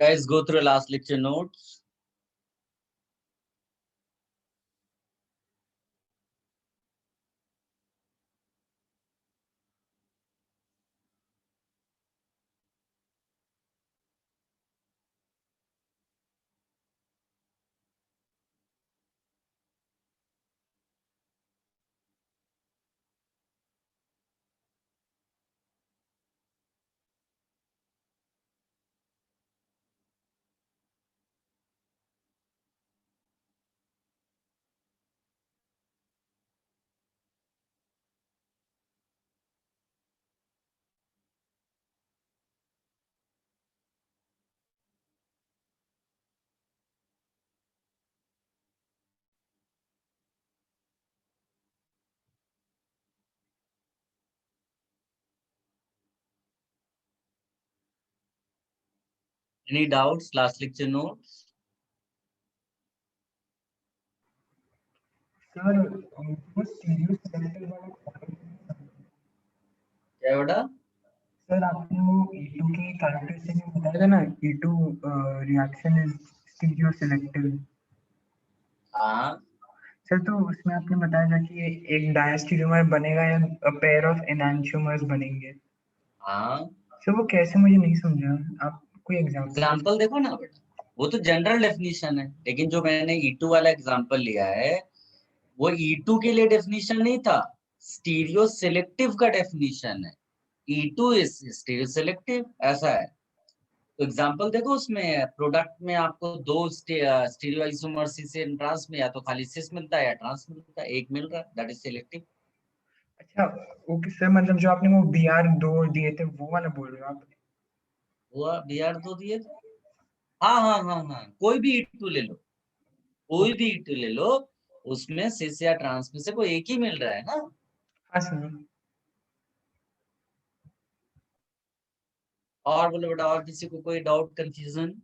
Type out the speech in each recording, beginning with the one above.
Guys, go through last lecture notes. Any doubts? Last lecture notes. Sir वो stereo selector वाला point, क्या बेटा? Sir आपने वो E2 की कैरेक्टरिस्टिक में बताया था ना, E2 reaction is stereo selective. हाँ सर तो उसमें आपने बताया था कि एक डायस्टीरियोमर बनेगा या पेयर ऑफ एनांटियोमर्स बनेंगे। हाँ, सर वो कैसे, मुझे नहीं समझा, आप कोई एग्जांपल दे। एग्जाम्पल देखो ना बेटा, वो तो जनरल डेफिनेशन है, लेकिन जो मैंने E2 वाला एग्जाम्पल लिया है वो E2 के लिए डेफिनेशन नहीं था, स्टीरियो सिलेक्टिव का डेफिनेशन है। E2 इज स्टीरियो सिलेक्टिव, ऐसा है। तो एग्जाम्पल देखो, उसमें प्रोडक्ट में आपको दो स्टीरियो आइसोमर्स से ट्रांस में या तो खाली सिस मिलता है या ट्रांस मिलता है, एक मिल रहा है, दैट इज सिलेक्टिव। अच्छा, ओके सर, मतलब जो आपने वो BR2 दिए थे वो वाला बोल रहे हो आप। वो BR दो दिए थे। हाँ हाँ हाँ हाँ, कोई भी E2 ले लो, कोई ओके। भी E2 ले लो, उसमें सिस या ट्रांस में से कोई एक ही मिल रहा है ना। हाँ सर। और बोलो बेटा, और किसी को कोई डाउट, कंफ्यूजन?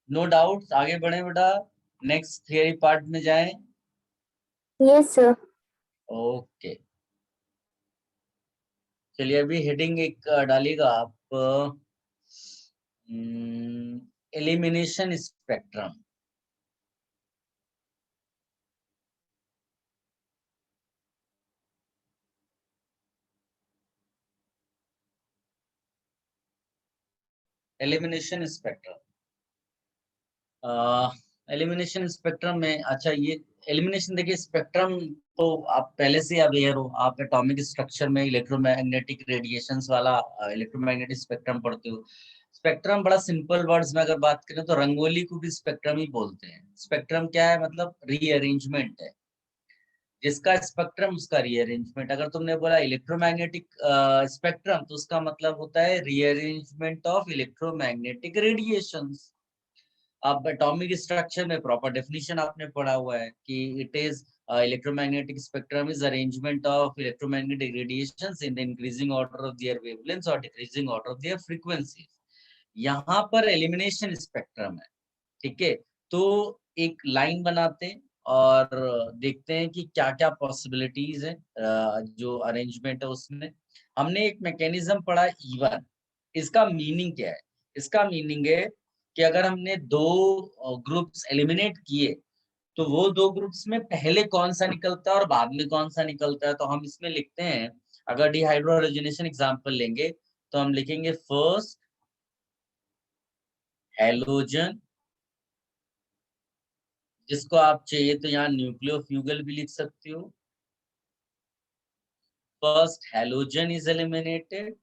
नो डाउट, आगे बढ़े बेटा, नेक्स्ट थियरी पार्ट में जाएं। Yes sir. ओके, चलिए अभी हेडिंग एक डालिएगा आप, elimination spectrum. Elimination spectrum, elimination spectrum में, अच्छा ये एलिमिनेशन, देखिए स्पेक्ट्रम तो आप पहले से अवेयर हो, आप एटॉमिक स्ट्रक्चर में इलेक्ट्रोमैग्नेटिक रेडिएशंस वाला इलेक्ट्रोमैग्नेटिक स्पेक्ट्रम पढ़ते हो। स्पेक्ट्रम बड़ा सिंपल वर्ड्स में अगर बात करें तो रंगोली को भी स्पेक्ट्रम ही बोलते हैं। स्पेक्ट्रम क्या है, मतलब रीअरेंजमेंट है, जिसका स्पेक्ट्रम उसका रीअरेंजमेंट। अगर तुमने बोला इलेक्ट्रोमैग्नेटिक स्पेक्ट्रम, तो उसका मतलब होता है रीअरेंजमेंट ऑफ इलेक्ट्रोमैग्नेटिक रेडिएशंस। अब एटॉमिक स्ट्रक्चर में प्रॉपर डेफिनेशन आपने पढ़ा हुआ है कि it is electromagnetic spectrum is arrangement of electromagnetic radiations in the increasing order of their wavelengths और decreasing order of their frequencies. यहाँ पर एलिमिनेशन स्पेक्ट्रम है, ठीक है। तो एक लाइन बनाते हैं और देखते हैं कि क्या क्या पॉसिबिलिटीज है जो अरेंजमेंट है उसमें। हमने एक मैकेनिज्म पढ़ा E1, इसका मीनिंग क्या है? इसका मीनिंग है कि अगर हमने दो ग्रुप्स एलिमिनेट किए, तो वो दो ग्रुप्स में पहले कौन सा निकलता है और बाद में कौन सा निकलता है। तो हम इसमें लिखते हैं, अगर डिहाइड्रोजनेशन एग्जांपल लेंगे तो हम लिखेंगे फर्स्ट हैलोजन, जिसको आप चाहिए तो यहाँ न्यूक्लियोफ्यूगल भी लिख सकते हो। First halogen is eliminated,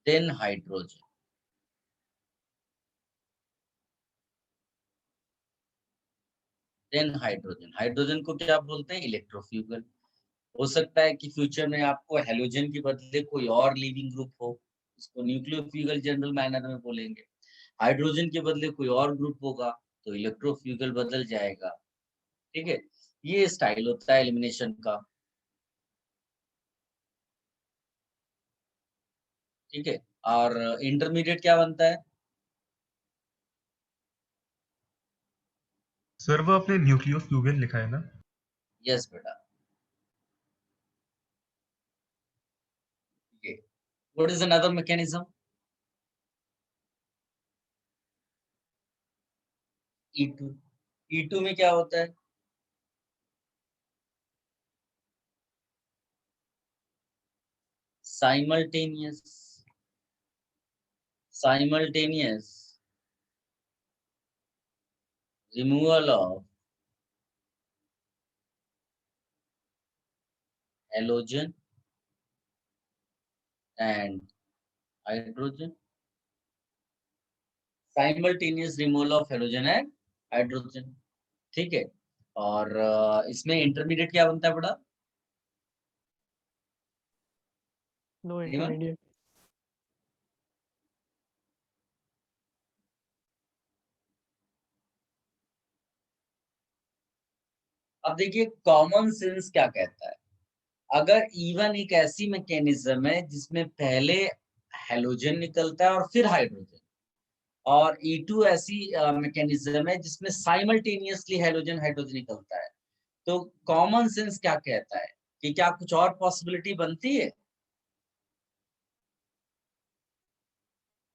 then hydrogen, then hydrogen. Hydrogen को क्या बोलते हैं? इलेक्ट्रोफ्यूगल। हो सकता है कि फ्यूचर में आपको हैलोजन के बदले कोई और लिविंग ग्रुप हो, उसको न्यूक्लियोफ्यूगल जनरल मैनर में बोलेंगे। हाइड्रोजन के बदले कोई और ग्रुप होगा तो इलेक्ट्रोफ्यूगल बदल जाएगा, ठीक है। ये स्टाइल होता है एलिमिनेशन का, ठीक है, और इंटरमीडिएट क्या बनता है? सर वो आपने न्यूक्लियोफ्यूगल लिखा है ना? यस बेटा। ये what is another mechanism? E2। E2 में क्या होता है? Simultaneous removal of halogen and hydrogen। Simultaneous removal of halogen and hydrogen. ठीक है, और इसमें इंटरमीडिएट क्या बनता है बेटा? No Anyone? intermediate. अब देखिए कॉमन सेंस क्या कहता है। अगर इवन एक ऐसी मैकेनिज्म है जिसमें पहले हेलोजन निकलता है और फिर हाइड्रोजन, और E2 ऐसी मैकेनिज्म है जिसमें साइमल्टेनियसली हेलोजन हाइड्रोजन निकलता है, तो कॉमन सेंस क्या कहता है कि क्या कुछ और पॉसिबिलिटी बनती है?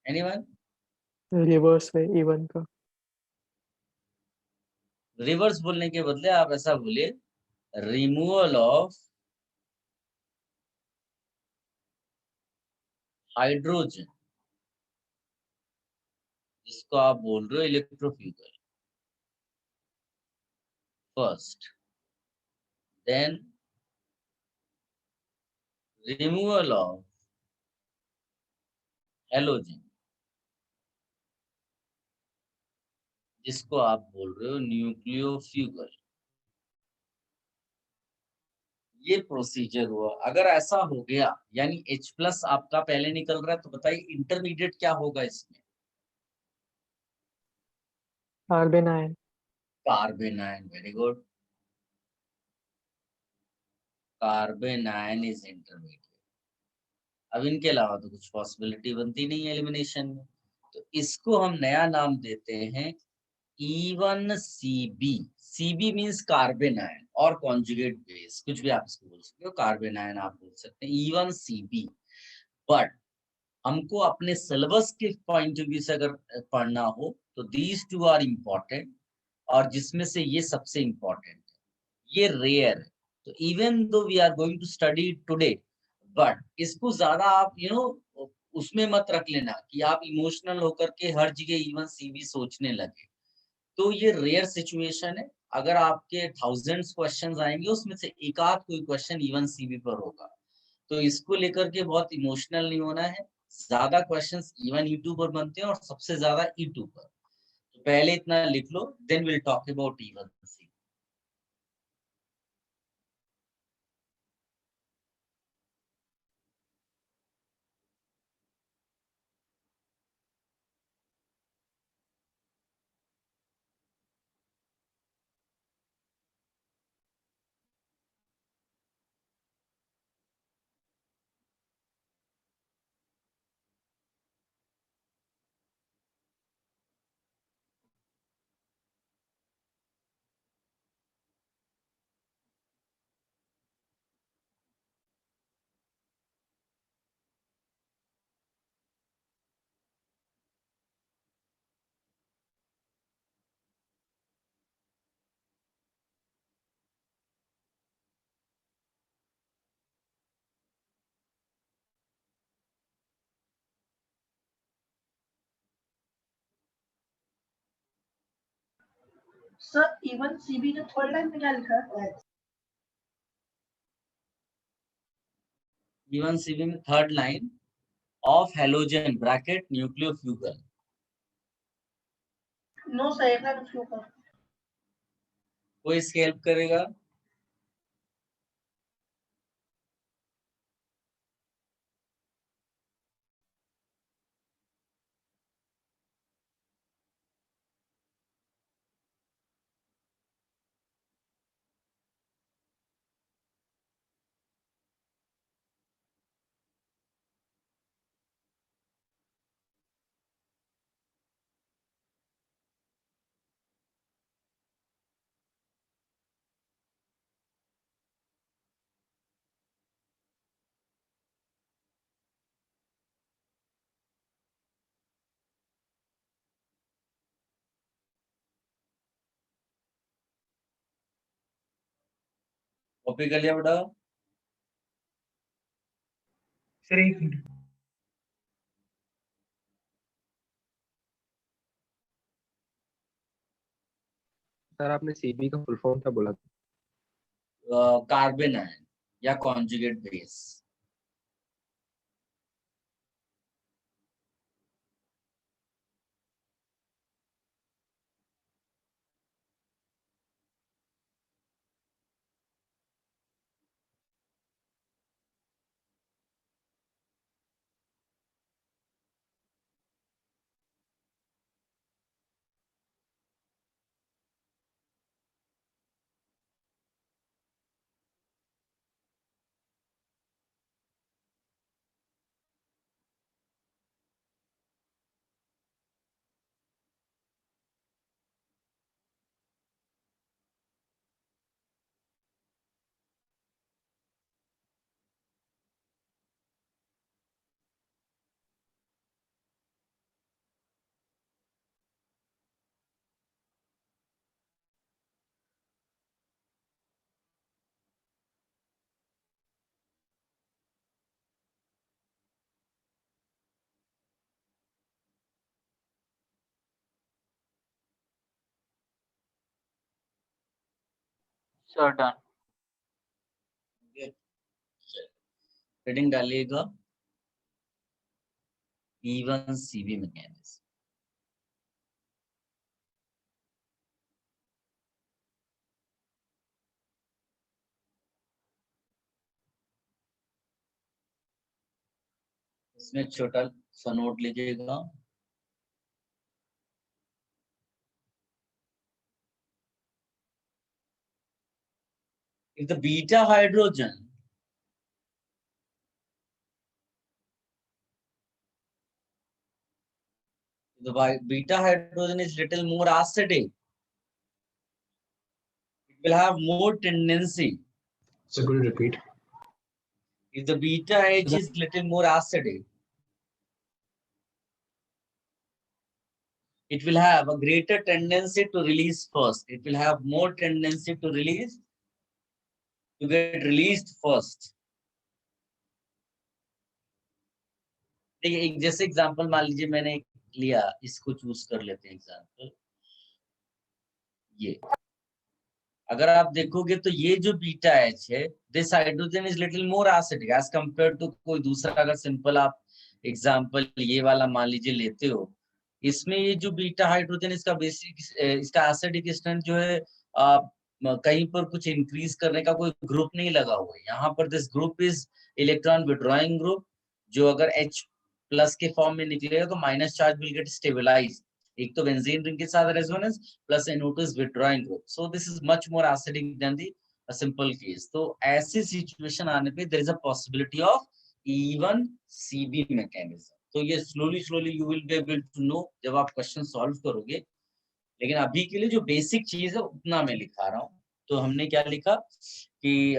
एनीवन? रिवर्स में इवन का। रिवर्स बोलने के बदले आप ऐसा बोलिए, रिमूवल ऑफ हाइड्रोजन, जिसको आप बोल रहे हो electrofugal first, then removal of halogen, जिसको आप बोल रहे हो न्यूक्लियोफ्यूगल। ये प्रोसीजर हुआ। अगर ऐसा हो गया यानी H+ आपका पहले निकल रहा है, तो बताइए इंटरमीडिएट क्या होगा इसमें? Carbon ion. Carbon ion. Very good, carbon ion is intermediate. अब इनके अलावा तो कुछ पॉसिबिलिटी बनती नहीं है एलिमिनेशन में, तो इसको हम नया नाम देते हैं E1CB। CB means carbon ion और कॉन्जुगेट बेस, कुछ भी आप इसको बोल सकते हो, कार्बन आयन आप बोल सकते हैं E1CB। बट हमको अपने सिलेबस के पॉइंट ऑफ व्यू से अगर पढ़ना हो तो दीज टू आर इम्पोर्टेंट, और जिसमें से ये सबसे इम्पोर्टेंट है। ये रेयर है, तो even though we are going to study today, but इसको ज्यादा आप उसमें मत रख लेना कि आप इमोशनल होकर के हर जगह E1CB सोचने लगे। तो ये रेयर सिचुएशन है। अगर आपके थाउजेंड्स क्वेश्चंस आएंगे, उसमें से एक आध कोई क्वेश्चन E1CB पर होगा, तो इसको लेकर के बहुत इमोशनल नहीं होना है। ज्यादा क्वेश्चंस E1 E2 पर बनते हैं और सबसे ज्यादा E2 पर, तो पहले इतना लिख लो, then will talk about E1CB। Sir E1CB के थर्ड लाइन में क्या लिखा है? E1CB में third line, of halogen bracket nucleofugal. No sir, एक लाइन उसके ऊपर। कोई इसकी हेल्प करेगा? कॉपी कर लिया बेटा? सर एक मिनट। सर आपने सीबी का फुल फॉर्म क्या बोला था? कार्बन आयन या conjugate base. Sir done. Heading डालिएगा E1 CB मैकेनिज्म। इसमें छोटा सा नोट लीजिएगा। If the beta hydrogen is little more acidic, it will have more tendency. So could you repeat? If the beta H is little more acidic, it will have a greater tendency to release first. It will have more tendency to get released first. देखिए एक जैसे example मान लीजिए मैंने लिया, इसको choose कर लेते हैं एग्जांपल। ये अगर आप देखोगे तो ये जो बीटा एच है, this hydrogen is little more acidic as compare to कोई दूसरा। अगर सिंपल आप एग्जांपल ये वाला मान लीजिए लेते हो, इसमें ये जो बीटा हाइड्रोजन इसका बेसिक इसका एसिडिक स्ट्रेंथ जो है कहीं पर कुछ इंक्रीज करने का कोई ग्रुप नहीं लगा हुआ है। यहाँ पर this group is electron withdrawing group, जो अगर H प्लस के फॉर्म में निकलेगा तो minus charge will get stabilize. एक तो बेंजीन रिंग के साथ resonance plus NO2 is withdrawing group, so this is much more acidic than the simple case। तो ऐसी सिचुएशन आने पे there is a possibility of E1 CB mechanism। तो ये slowly you will be able to know जब आप question solve करोगे। लेकिन अभी के लिए जो बेसिक चीज है उतना मैं लिखा रहा हूँ। तो हमने क्या लिखा कि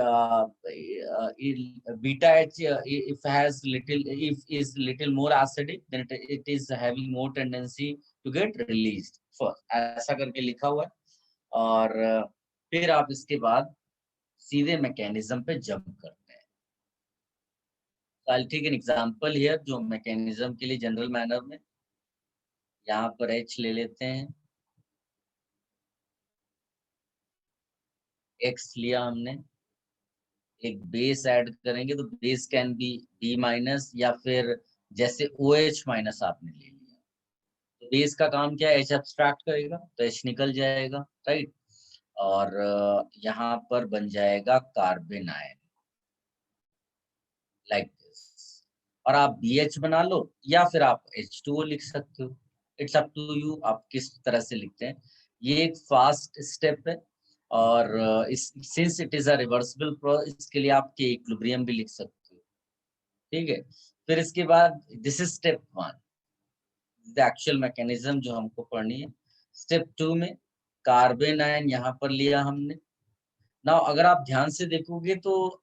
beta H if is little more acidic, then it is having more tendency to get released first, ऐसा करके लिखा हुआ है। और फिर आप इसके बाद सीधे मैकेनिज्म पे जंप करते हैं। I'll take an example here जो मैकेनिज्म के लिए जनरल मैनर में, यहाँ पर H ले लेते हैं, X लिया हमने, एक बेस ऐड करेंगे तो बेस कैन बी B- या फिर जैसे OH- आपने ले लिया तो बेस का काम क्या है, H एब्स्ट्रैक्ट करेगा तो H निकल जाएगा, राइट। और यहाँ पर बन जाएगा कार्बन आयन लाइक दिस। और आप BH बना लो या फिर आप H2O लिख सकते हो, इट्स अप टू यू आप किस तरह से लिखते हैं। ये एक फास्ट स्टेप है और since it is a reversible process, इसके लिए आप के इक्विलिब्रियम भी लिख सकते हो, ठीक है। फिर इसके बाद this is step 1, the actual mechanism जो हमको पढ़नी है। स्टेप 2 में कार्बन आयन यहाँ पर लिया हमने। ना अगर आप ध्यान से देखोगे तो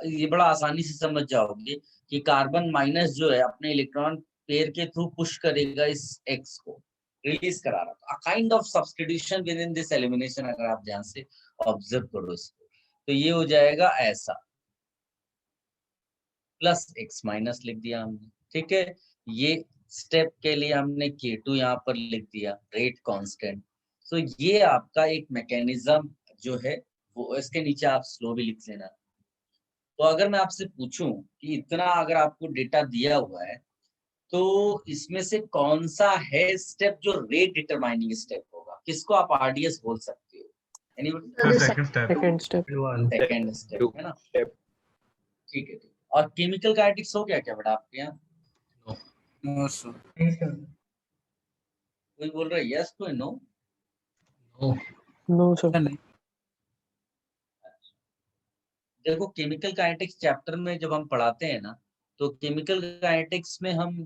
ये बड़ा आसानी से समझ जाओगे कि कार्बन माइनस जो है अपने इलेक्ट्रॉन पेयर के थ्रू पुश करेगा इस X को, रिलीज करा रहा था। Kind of substitution with in this elimination, अगर आप ध्यान से ऑब्जर्व करो इसको। तो ये हो जाएगा ऐसा, प्लस x माइनस लिख दिया हमने, ठीक है। ये स्टेप के लिए हमने K2 यहाँ पर लिख दिया, रेट कांस्टेंट। तो ये आपका एक मैकेनिज्म जो है वो, इसके नीचे आप स्लो भी लिख लेना। तो अगर मैं आपसे पूछूं कि इतना अगर आपको डेटा दिया हुआ है, तो इसमें से कौन सा है स्टेप जो रेट डिटरमाइनिंग स्टेप होगा, किसको आप आरडीएस बोल सकते हो? Anybody? Sir second step. Second step. Second step है ना, ठीक है। और केमिकल काइनेटिक्स हो गया क्या बेटा आपके यहाँ? नहीं सर। कोई बोल रहा है यस, कोई नो? No, sir. देखो केमिकल काइनेटिक्स चैप्टर में जब हम पढ़ाते हैं ना, तो केमिकल काइनेटिक्स में हम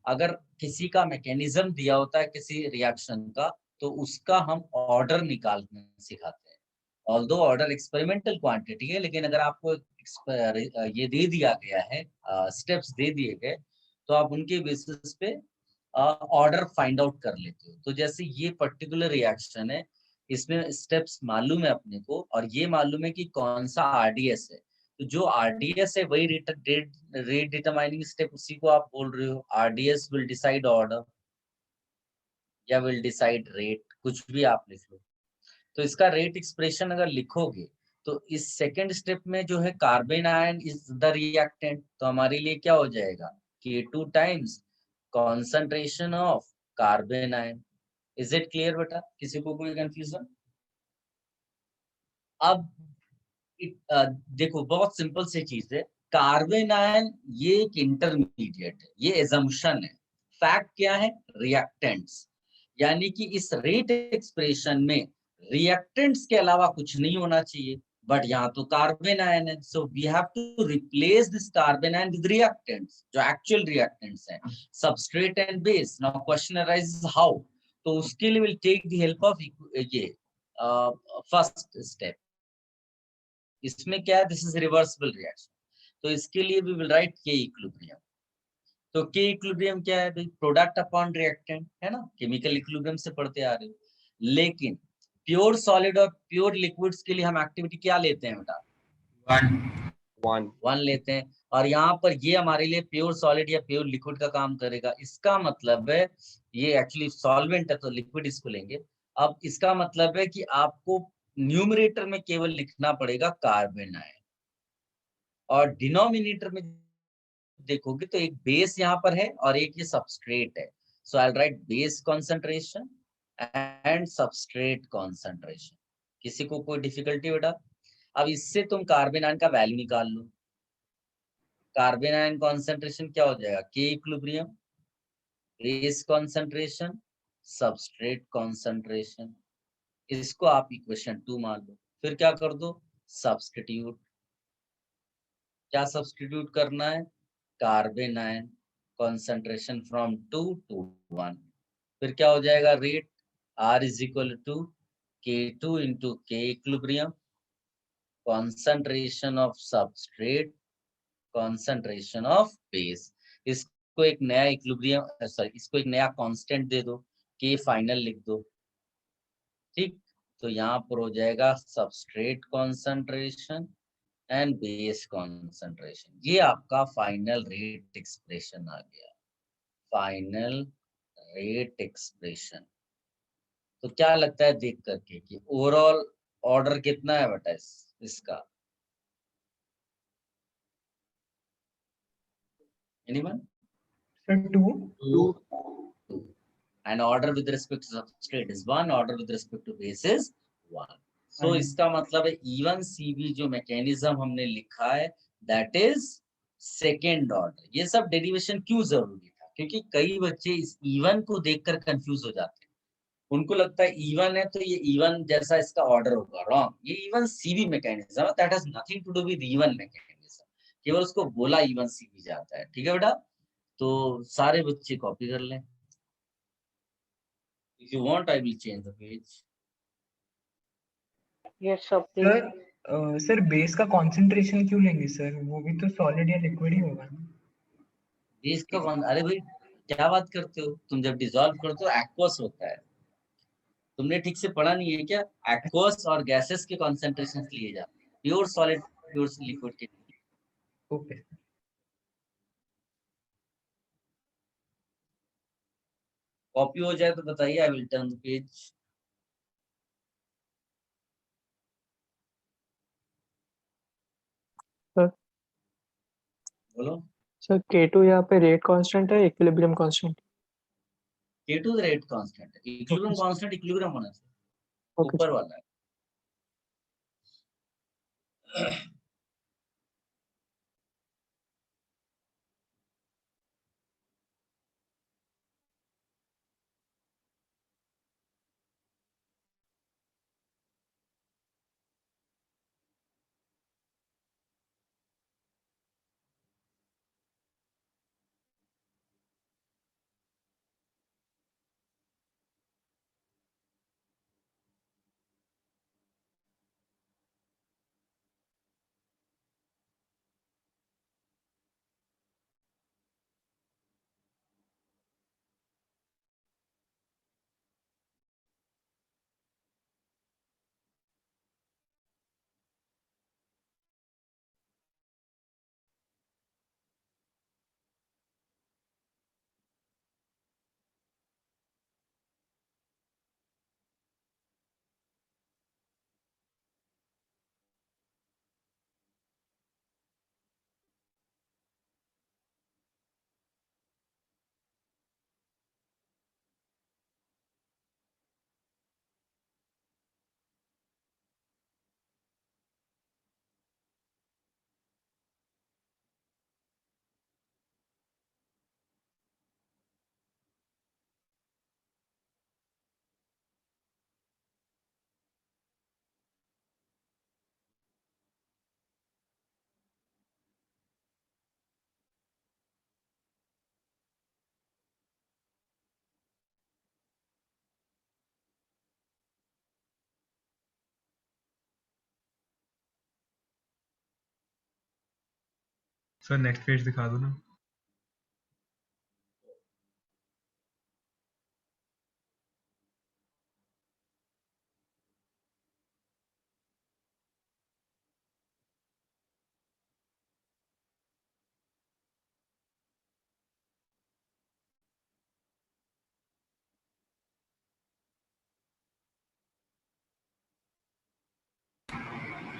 अगर किसी का मैकेनिज्म दिया होता है किसी रिएक्शन का, तो उसका हम ऑर्डर निकालना सिखाते हैं। ऑल्दो ऑर्डर एक्सपेरिमेंटल क्वांटिटी है, लेकिन अगर आपको ये दे दिया गया है, स्टेप्स दे दिए गए, तो आप उनके बेसिस पे ऑर्डर फाइंड आउट कर लेते हो। तो जैसे ये पर्टिकुलर रिएक्शन है, इसमें स्टेप्स मालूम है अपने को, और ये मालूम है कि कौन सा आरडीएस है। तो जो आरडीएस है वही रेट डिटरमाइनिंग स्टेप, उसी को आप बोल रहे हो। आरडीएस विल डिसाइड ऑर्डर या विल डिसाइड रेट, कुछ भी आप लिख लो। तो इसका रेट एक्सप्रेशन अगर लिखोगे, तो इस सेकेंड स्टेप में जो है carbon ion is the reactant, तो हमारे लिए क्या हो जाएगा, K2 times concentration of carbon ion. Is it clear बेटा? किसी को कोई कंफ्यूजन? अब देखो बहुत सिंपल सी चीज है, कार्बन आयन ये एक इंटरमीडिएट है, ये एजम्पशन है। फैक्ट क्या है, रिएक्टेंट्स, यानी कि इस रेट एक्सप्रेशन में रिएक्टेंट्स के अलावा कुछ नहीं होना चाहिए, बट यहाँ तो कार्बन आयन है, so we have to replace this carbanion with reactants, जो एक्चुअल रिएक्टेंट्स हैं, substrate and base. Now question arises how, तो उसके लिए will take the help of ये फर्स्ट स्टेप। इसमें क्या है, दिस इज रिवर्सिबल रिएक्शन, तो इसके लिए वी विल राइट के इक्विलिब्रियम। तो के इक्विलिब्रियम क्या है भाई, प्रोडक्ट अपॉन रिएक्टेंट है ना, केमिकल इक्विलिब्रियम से पढ़ते आ रहे हो। लेकिन प्योर सॉलिड और प्योर लिक्विड्स के लिए हम एक्टिविटी क्या लेते हैं बेटा, वन लेते हैं। और यहाँ पर ये हमारे लिए प्योर सॉलिड या प्योर लिक्विड का काम करेगा। इसका मतलब है ये एक्चुअली सॉल्वेंट है, तो लिक्विड इसको लेंगे। अब इसका मतलब है कि आपको न्यूमरेटर में केवल लिखना पड़ेगा कार्बन आयन, और डिनोमिनेटर में देखोगे तो एक बेस यहाँ पर है और एक ये सबस्ट्रेट है। So I will write base concentration and substrate concentration. किसी को कोई डिफिकल्टी बेटा? अब इससे तुम कार्बन आयन का वैल्यू निकाल लो। कार्बन आयन कॉन्सेंट्रेशन क्या हो जाएगा, के equilibrium, base concentration, substrate concentration. इसको आप इक्वेशन 2 मान लो। फिर क्या कर दो, सब्स्टिट्यूट। क्या सब्स्टिट्यूट करना है, carbon ion concentration from 2 to 1। फिर क्या हो जाएगा, rate R is equal to K2 into K equilibrium, concentration of substrate, concentration of base। इसको एक नया इक्विलिब्रियम, सॉरी इसको एक नया कांस्टेंट दे दो, K फाइनल लिख दो, ठीक। तो यहाँ पर हो जाएगा substrate concentration and base concentration. ये आपका फाइनल रेट एक्सप्रेशन आ गया, फाइनल रेट एक्सप्रेशन। तो क्या लगता है देख करके कि ओवरऑल ऑर्डर कितना है बेटा इसका? Anyone? Sir 2 and order with respect to substrate is 1, order with respect to base is 1। so इसका मतलब है E1 CB जो मैकेनिज्म हमने लिखा है that is सेकेंड ऑर्डर। ये सब डेरिवेशन क्यों जरूरी था, क्योंकि कई बच्चे इस E1 को देखकर कंफ्यूज हो जाते हैं। उनको लगता है E1 है तो ये E1 जैसा इसका ऑर्डर होगा, रॉन्ग। ये E1 CB मैकेनिज्म है, that has nothing to do with E1 mechanism, केवल उसको बोला E1 CB जाता है, ठीक है बेटा? तो सारे बच्चे कॉपी कर लें। If you want, I will change the page. Yes, sir. Please. Sir base का कंसंट्रेशन क्यों लेंगे सर, वो भी तो सॉलिड या लिक्विड ही होगा ना। बेस का अरे भाई क्या बात करते हो तुम, जब डिसॉल्व करते हो एक्वस होता है। तुमने ठीक से पढ़ा नहीं है क्या? एक्वस और गैसेस के कॉन्सेंट्रेशन लिए जाते हैं। प्योर सॉलिड, प्योर लिक्विड के। ओके कॉपी हो जाए तो बताइए, I will turn the page. बोलो। सर K2 यहाँ पे रेट कांस्टेंट है, equilibrium constant? K2 rate constant है, इक्विलिब्रियम Okay. कांस्टेंट इक्विलिब्रियम होना चाहिए, ओके ऊपर वाला है। सर नेक्स्ट पेज दिखा दो ना।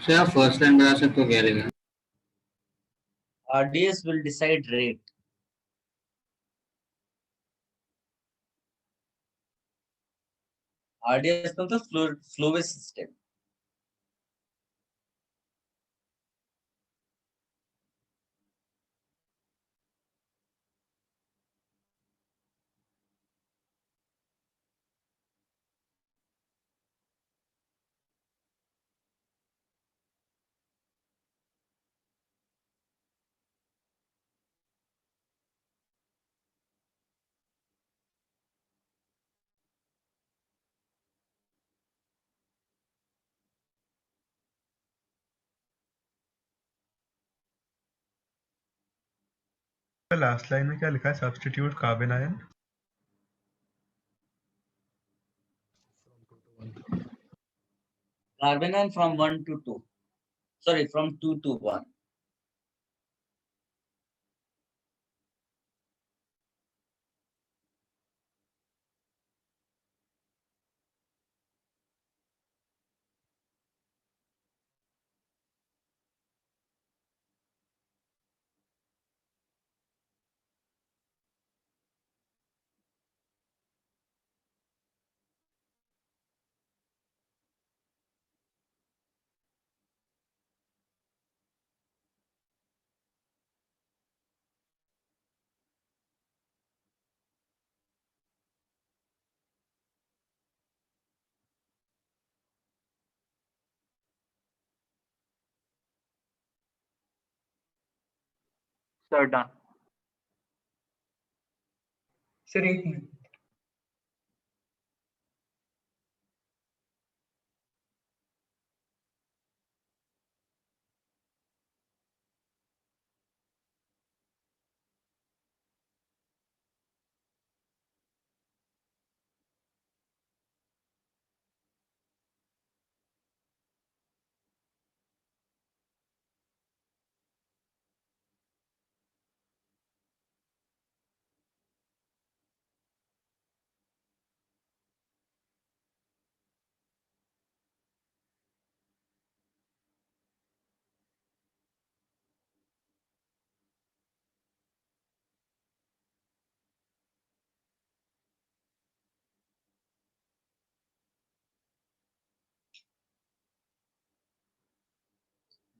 सर आप फर्स्ट लाइन बता सकते हो क्या लिखा? RDS will decide rate. RDS मतलब फ्लोवेज सिस्टम। लास्ट लाइन में क्या लिखा है? Substitute carbon ion. Carbon ion from 1 to 2. Sorry, from 2 to 1. Sir, done. Sir एक minute,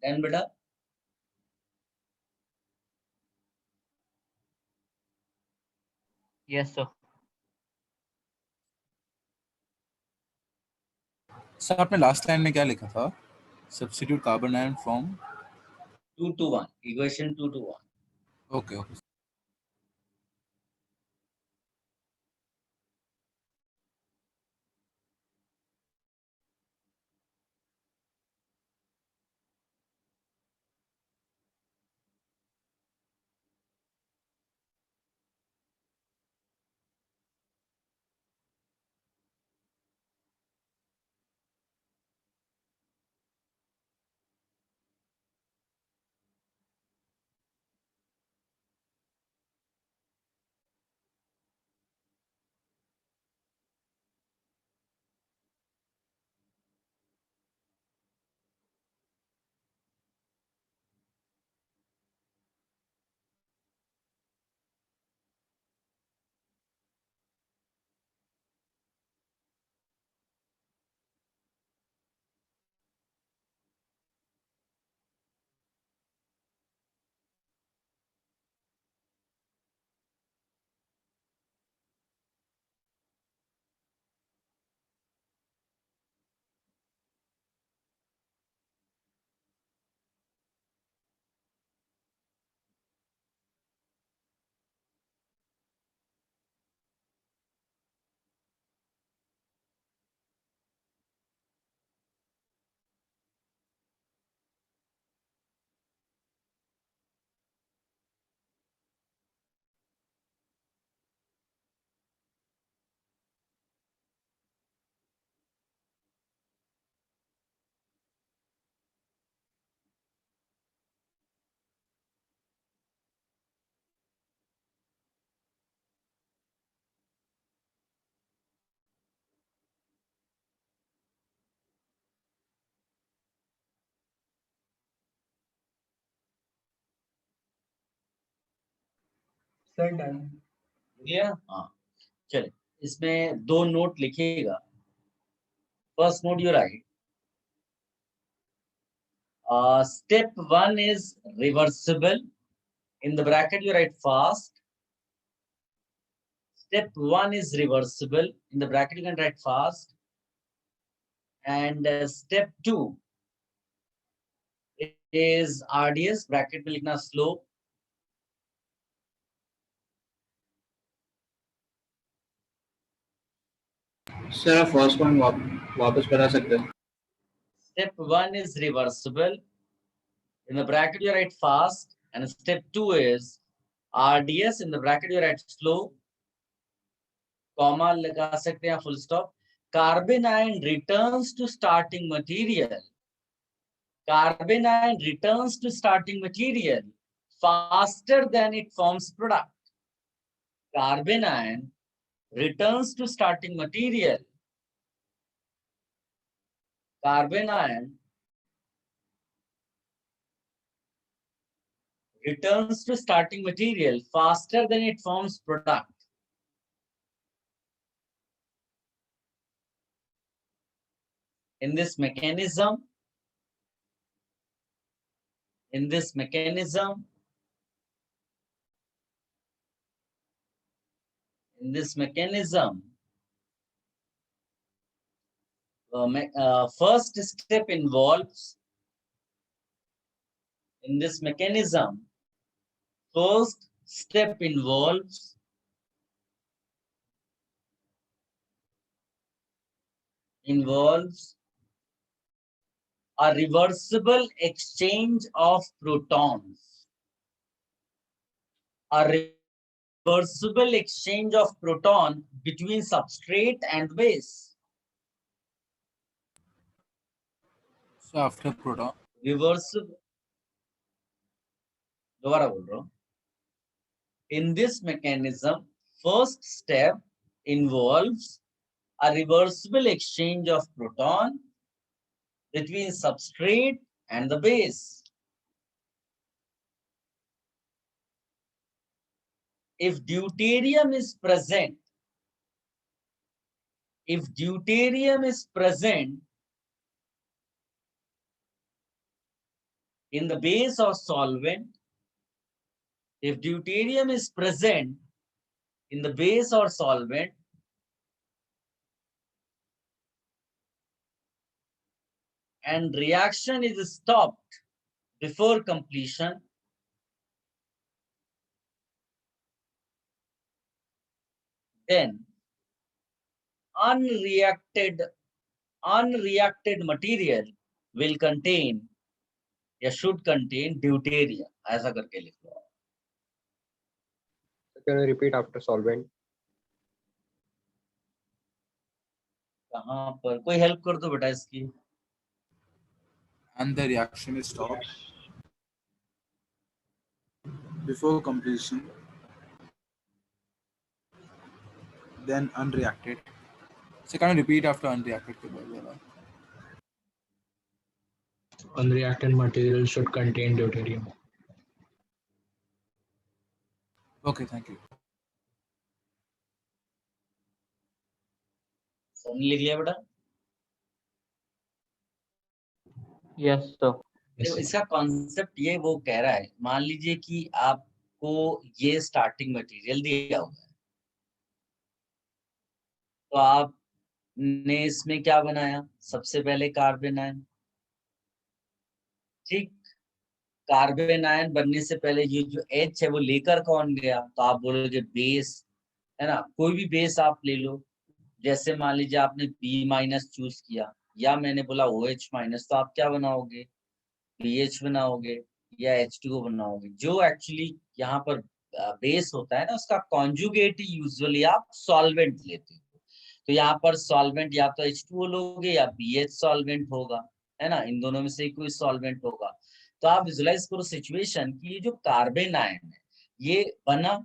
Then beta. Yes, sir. Sir आपने लास्ट लाइन में क्या लिखा था? Substitute carbon ion from 2 to 1. Equation 2 to 1. Okay okay sir done. Clear? हाँ, चलिए इसमें 2 note लिखिएगा. First note you write. Step 1 is reversible. In the bracket you write fast. Step 1 is reversible. In the bracket you can write fast. And step 2 is RDS. Bracket में लिखना slow. Sir आप first point वापस बता सकते हैं? Step 1 is reversible. In the bracket you write fast. And step 2 is RDS. In the bracket you write slow. Comma लगा सकते हैं, full stop. Carbon ion returns to starting material. Carbon ion returns to starting material faster than it forms product. Carbon ion returns to starting material. Carbon ion returns to starting material faster than it forms product. In this mechanism, first step involves, in this mechanism, first step involves a reversible exchange of protons. A reversible exchange of proton between substrate and base. So after proton Reversible. दोबारा बोल रहा हूं. In this mechanism, first step involves a reversible exchange of proton between substrate and the base. If deuterium is present, in the base or solvent, if deuterium is present in the base or solvent, and reaction is stopped before completion, then unreacted material will contain या should contain deuterium, ऐसा करके लिख लो। Can you repeat after solvent? कहाँ पर कोई help कर दो बेटा इसकी। And the reaction is stopped before completion, then unreacted. So can you repeat after unreacted? Unreacted material should contain deuterium. Okay, thank you. सबने लिख लिया बेटा? Yes sir. देखो इसका कॉन्सेप्ट ये वो कह रहा है, मान लीजिए कि आपको ये स्टार्टिंग मटेरियल दिया हुआ है, तो आपने इसमें क्या बनाया? सबसे पहले कार्बन आयन, ठीक। कार्बन आयन बनने से पहले ये जो H है वो लेकर कौन गया? तो आप बोलोगे बेस, है ना। कोई भी बेस आप ले लो, जैसे मान लीजिए आपने B- चूज किया या मैंने बोला OH-, तो आप क्या बनाओगे? BH बनाओगे या H2O बनाओगे। जो एक्चुअली यहाँ पर बेस होता है ना, उसका कॉन्जुगेट यूजुअली आप सॉल्वेंट लेते हो। तो यहाँ पर सॉल्वेंट या तो H2O लोगे या BH सॉल्वेंट होगा, है ना। इन दोनों में से कोई सॉल्वेंट होगा। तो आप विजुलाइज करो सिचुएशन कि ये जो कार्बन आयन है ये बना,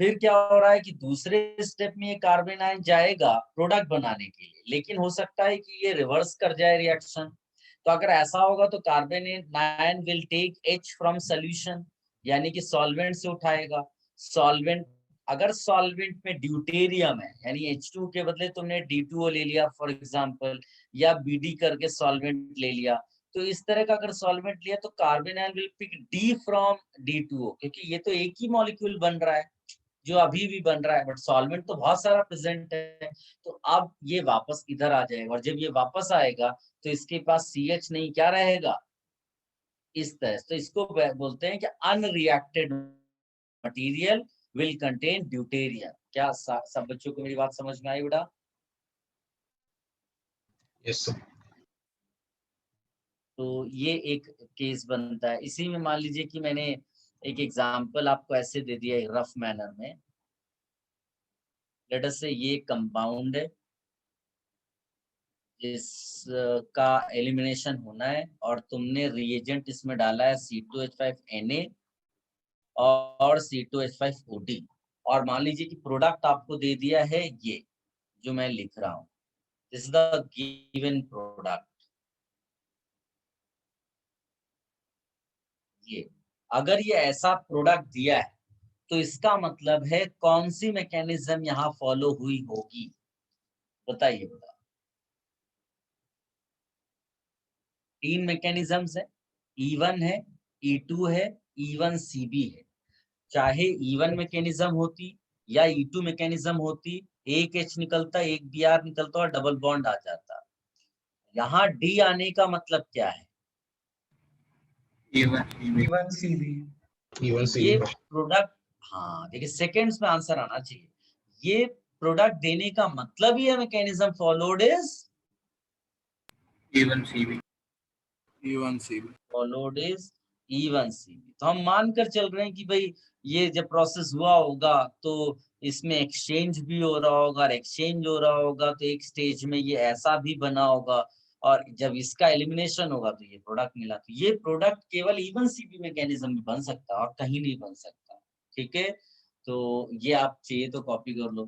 फिर क्या हो रहा है कि दूसरे स्टेप में ये कार्बन आयन जाएगा प्रोडक्ट बनाने के लिए, लेकिन हो सकता है कि ये रिवर्स कर जाए रिएक्शन। तो अगर ऐसा होगा तो carbanion will take H from solution, यानी कि सॉल्वेंट से उठाएगा। सॉल्वेंट, अगर सॉल्वेंट में ड्यूटेरियम है यानी H2 के बदले तुमने D2O ले लिया फॉर एग्जांपल, या BD करके सॉल्वेंट ले लिया, तो इस तरह का अगर सॉल्वेंट लिया तो carbanion will pick D from D2O, क्योंकि ये तो एक ही मॉलिक्यूल बन रहा है जो अभी भी बन रहा है, बट सॉल्वेंट तो बहुत सारा प्रेजेंट है। तो अब ये वापस इधर आ जाएगा, और जब ये वापस आएगा तो इसके पास CH नहीं, क्या रहेगा? इस तरह। तो इसको बोलते हैं कि unreacted material will contain deuterium. क्या सब बच्चों को मेरी बात समझ में आई बेटा? Yes sir. तो ये एक केस बनता है। इसी में मान लीजिए कि मैंने एक एग्जांपल आपको ऐसे दे दिया है रफ मैनर में। लेट अस से ये कंपाउंड है जिसका एलिमिनेशन होना है, और तुमने रिएजेंट इसमें डाला है C2H5Na और C2H5OD, और मान लीजिए कि प्रोडक्ट आपको दे दिया है ये जो मैं लिख रहा हूं, this is the given product. ये अगर ये ऐसा प्रोडक्ट दिया है तो इसका मतलब है कौन सी मैकेनिज्म यहाँ फॉलो हुई होगी? बताइए बेटा। 3 मैकेनिज्म्स है, E1 है, E2 है, E1CB है। चाहे E1 मैकेनिज्म होती या E2 मैकेनिज्म होती, एक H निकलता, एक Br निकलता और डबल बॉन्ड आ जाता। यहाँ D आने का मतलब क्या है? E1CB। ये प्रोडक्ट, हाँ देखिए सेकेंड्स में आंसर आना चाहिए। ये प्रोडक्ट देने का मतलब ही है mechanism followed is E1CB। Followed is E1CB। तो हम मानकर चल रहे हैं कि भाई ये जब प्रोसेस हुआ होगा तो इसमें एक्सचेंज भी हो रहा होगा, और एक्सचेंज हो रहा होगा तो एक स्टेज में ये ऐसा भी बना होगा, और जब इसका एलिमिनेशन होगा तो ये प्रोडक्ट मिला। तो ये प्रोडक्ट केवल E1CB मैकेनिज्म में बन सकता है और कहीं नहीं बन सकता। ठीक है, तो ये आप चाहिए तो कॉपी कर लो।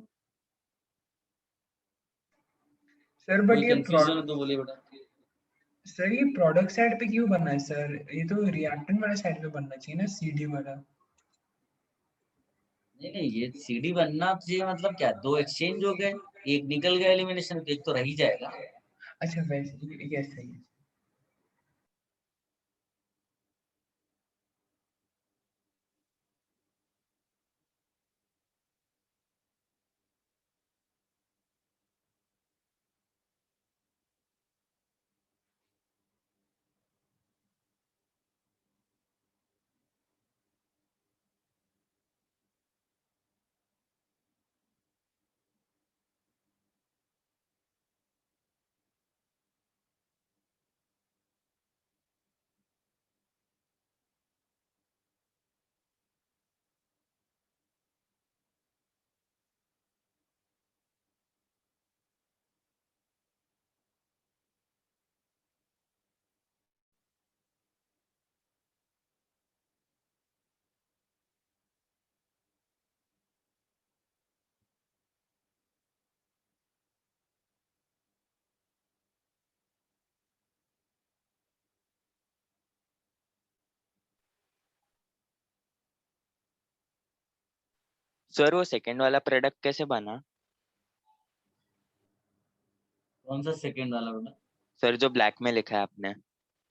सर बट ये कंफ्यूजन हो तो बोलिए बेटा। सर ये प्रोडक्ट साइड पे क्यों बनना है सर? ये तो रिएक्टेंट वाला साइड पे बनना चाहिए ना, CD वाला। नहीं, ये CD बनना चाहिए मतलब क्या? 2 एक्सचेंज हो गए, एक निकल गया एलिमिनेशन, तो एक तो रह ही जाएगा। अच्छा वैसे ये सही है। सर वो सेकंड वाला प्रोडक्ट कैसे बना? कौन सा सेकंड वाला बेटा? सर जो ब्लैक में लिखा है आपने,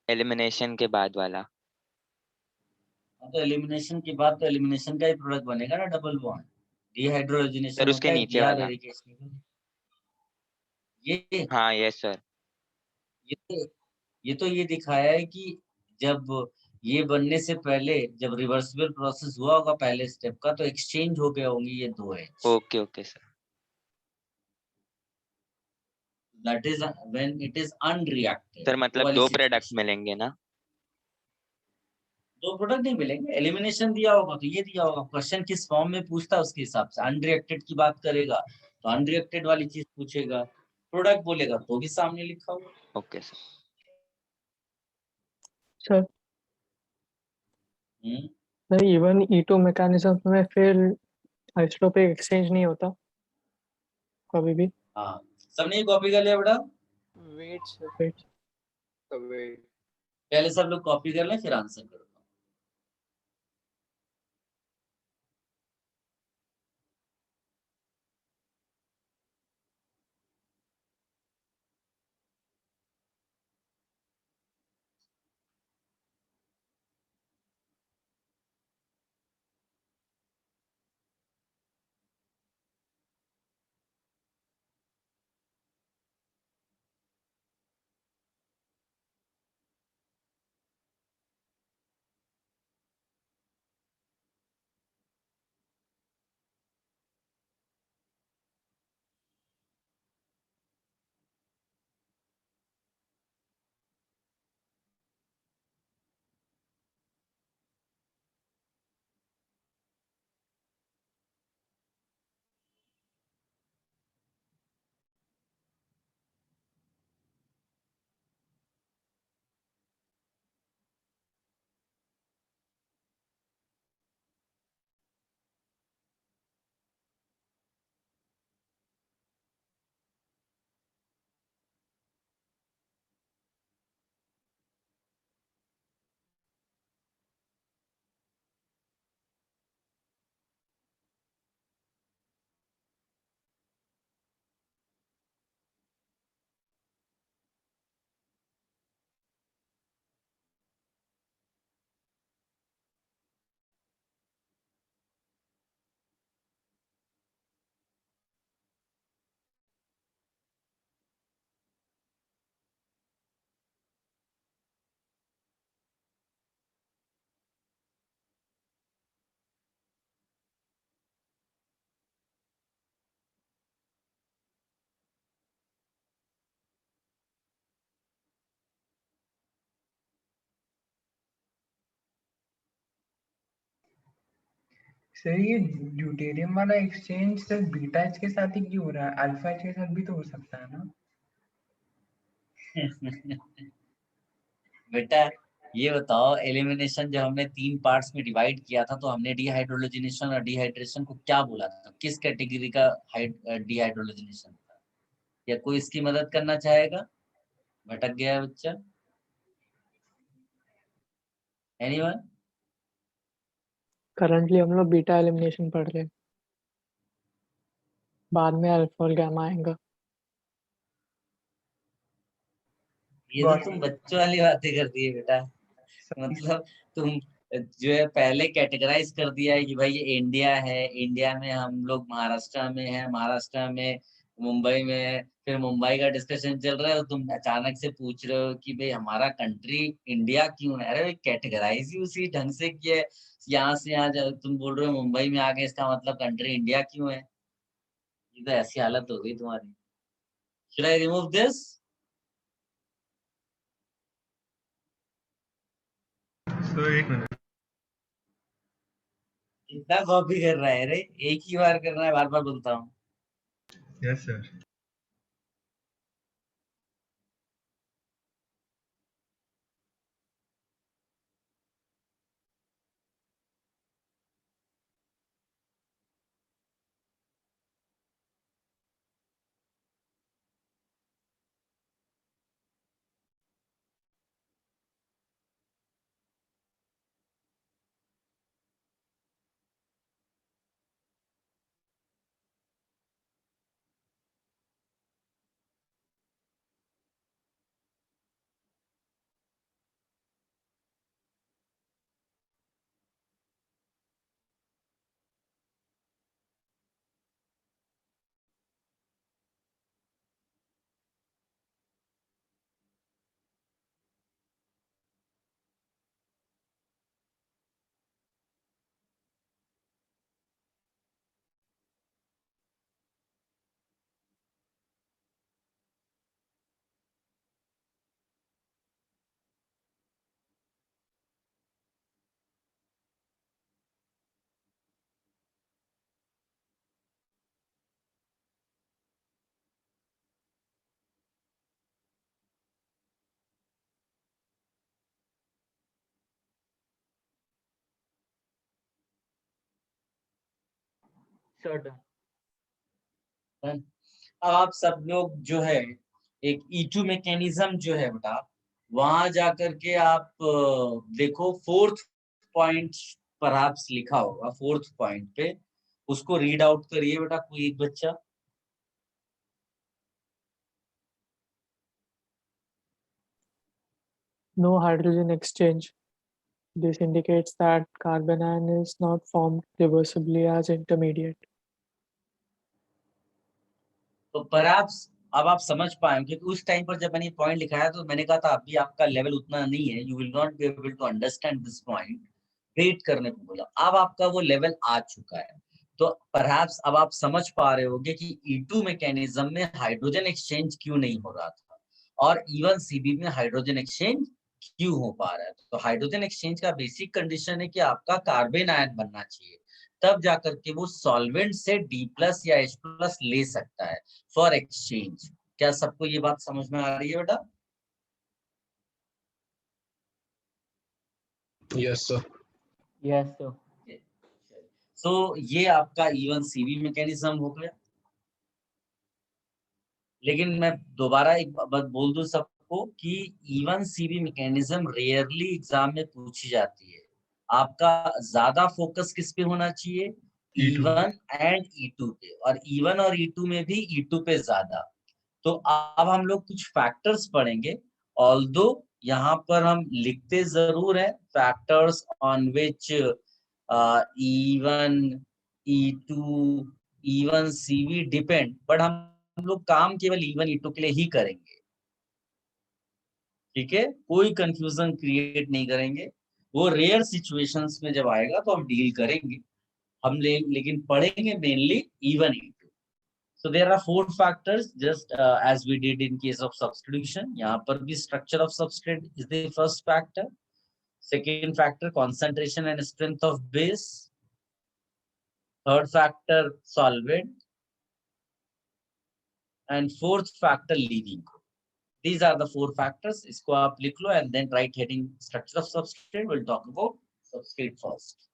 एलिमिनेशन के बाद वाला। हाँ, तो एलिमिनेशन के बाद तो एलिमिनेशन का ही प्रोडक्ट बनेगा ना, डबल बॉन्ड। डिहाइड्रोजनेशन सर उसके होता है नीचे Br वाला। एरिकेशन। ये हाँ यस सर। ये तो ये दिखाया है कि जब ये बनने से पहले जब रिवर्सिबल प्रोसेस हुआ होगा पहले स्टेप का, तो एक्सचेंज हो गए होंगे ये दो H. Okay okay sir. That is when it is unreacted. Sir वो मतलब वाली 2 प्रोडक्ट सिचुएशन। मिलेंगे ना? दो प्रोडक्ट नहीं मिलेंगे, एलिमिनेशन दिया होगा तो ये दिया होगा। क्वेश्चन किस फॉर्म में पूछता है उसके हिसाब से। अनरिएक्टेड की बात करेगा तो अनरिएक्टेड वाली चीज पूछेगा, प्रोडक्ट बोलेगा तो भी सामने लिखा होगा। Okay sir. सर हम्म। सर इवन E2 मैकेनिज्म में फिर आइसोटोपिक एक्सचेंज नहीं होता कभी भी। हाँ, सबने कॉपी कर लिया बेटा? Wait sir, wait wait. पहले सब लोग कॉपी कर लें फिर आंसर करो। सर ये ड्यूटेरियम वाला एक्सचेंज सिर्फ बीटा एच के साथ ही क्यों हो रहा है? अल्फा एच के साथ भी तो हो सकता है ना? बेटा ये बताओ, एलिमिनेशन जब हमने 3 पार्ट्स में डिवाइड किया था तो हमने डिहाइड्रोजनेशन और डिहाइड्रेशन को क्या बोला था? किस कैटेगरी का डिहाइड्रोजनेशन था? या कोई इसकी मदद करना चाहेगा? भटक गया है बच्चा? एनीवन? करंटली हम लोग बीटा एलिमिनेशन पढ़ रहे हैं, बाद में अल्फा और गामा आएगा। ये तो तुम बच्चों वाली बातें कर दी है बेटा। मतलब तुम जो है पहले कैटेगराइज कर दिया है कि भाई ये इंडिया है, इंडिया में हम लोग महाराष्ट्र में है, महाराष्ट्र में मुंबई में है, फिर मुंबई का डिस्कशन चल रहा है और तुम अचानक से पूछ रहे हो कि भाई हमारा कंट्री इंडिया क्यों है? अरे भाई कैटेगराइज ही उसी ढंग से किया है। यहाँ से यहाँ तुम बोल रहे हो मुंबई में आ गए, इसका मतलब कंट्री इंडिया क्यों है? ये तो ऐसी हालत हो गई तुम्हारी। Should I remove this? So एक मिनट। कितना कॉपी कर रहा है रे? एक ही बार करना है, बार बार बोलता हूँ। Yes sir. Certain. अब आप सब लोग जो है एक E2 मैकेनिज्म जो है बेटा, वहां जाकर के आप देखो 4th पॉइंट पर आप लिखा होगा, 4th पॉइंट पे उसको रीड आउट करिए बेटा कोई एक बच्चा। No hydrogen exchange. This indicates that carbon ion is not formed reversibly as intermediate. तो परहैप्स अब आप समझ पाए, क्योंकि उस टाइम पर जब मैंने पॉइंट लिखाया तो मैंने कहा था अभी आपका लेवल उतना नहीं है, you will not be able to understand this point, wait करने को बोला। अब आपका वो लेवल आ चुका है, तो परहैप्स अब आप समझ पा रहे होंगे कि E2 मैकेनिज्म में हाइड्रोजन एक्सचेंज क्यों नहीं हो रहा था और इवन CB में हाइड्रोजन एक्सचेंज क्यों हो पा रहा है। तो हाइड्रोजन एक्सचेंज का बेसिक कंडीशन है कि आपका कार्बन आयन बनना चाहिए, तब जाकर के वो सॉल्वेंट से D+ या H+ ले सकता है फॉर एक्सचेंज। क्या सबको ये बात समझ में आ रही है बेटा? Yes sir. Yes, sir. सो ये आपका E1 CB मैकेनिज्म हो गया। लेकिन मैं दोबारा एक बात बोल दूं सबको कि E1 CB mechanism rarely exam में पूछी जाती है। आपका ज्यादा फोकस किस पे होना चाहिए? E2 E1 एंड E2 पे, और E1 और E2 में भी E2 पे ज्यादा। तो अब हम लोग कुछ फैक्टर्स पढ़ेंगे, ऑल्दो यहाँ पर हम लिखते जरूर है factors on which E1, E2, E1 CB depend, but हम लोग काम केवल E1 E2 के लिए ही करेंगे। ठीक है, कोई कंफ्यूजन क्रिएट नहीं करेंगे। वो रेयर सिचुएशंस में जब आएगा तो हम डील करेंगे, लेकिन पढ़ेंगे mainly E1 E2। So there are 4 factors, just as we did in case of substitution. यहाँ पर भी structure of substrate is the first factor. Second factor, concentration and strength of base. Third factor, solvent. And fourth factor, leaving group. These are the 4 factors. इसको आप लिख लो and then write heading structure of substrate. We'll talk about substrate first.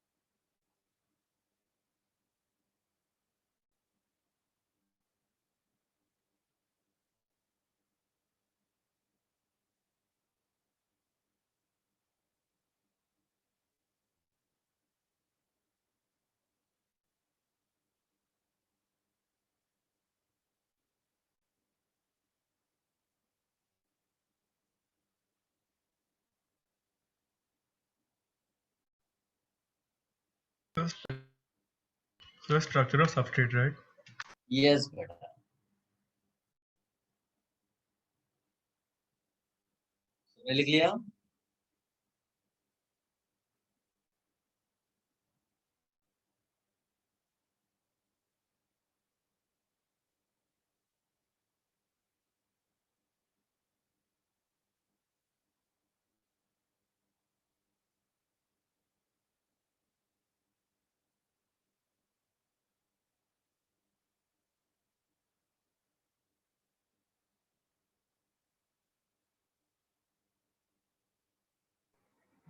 So structure of substrate, right? Yes, beta. लिख लिया?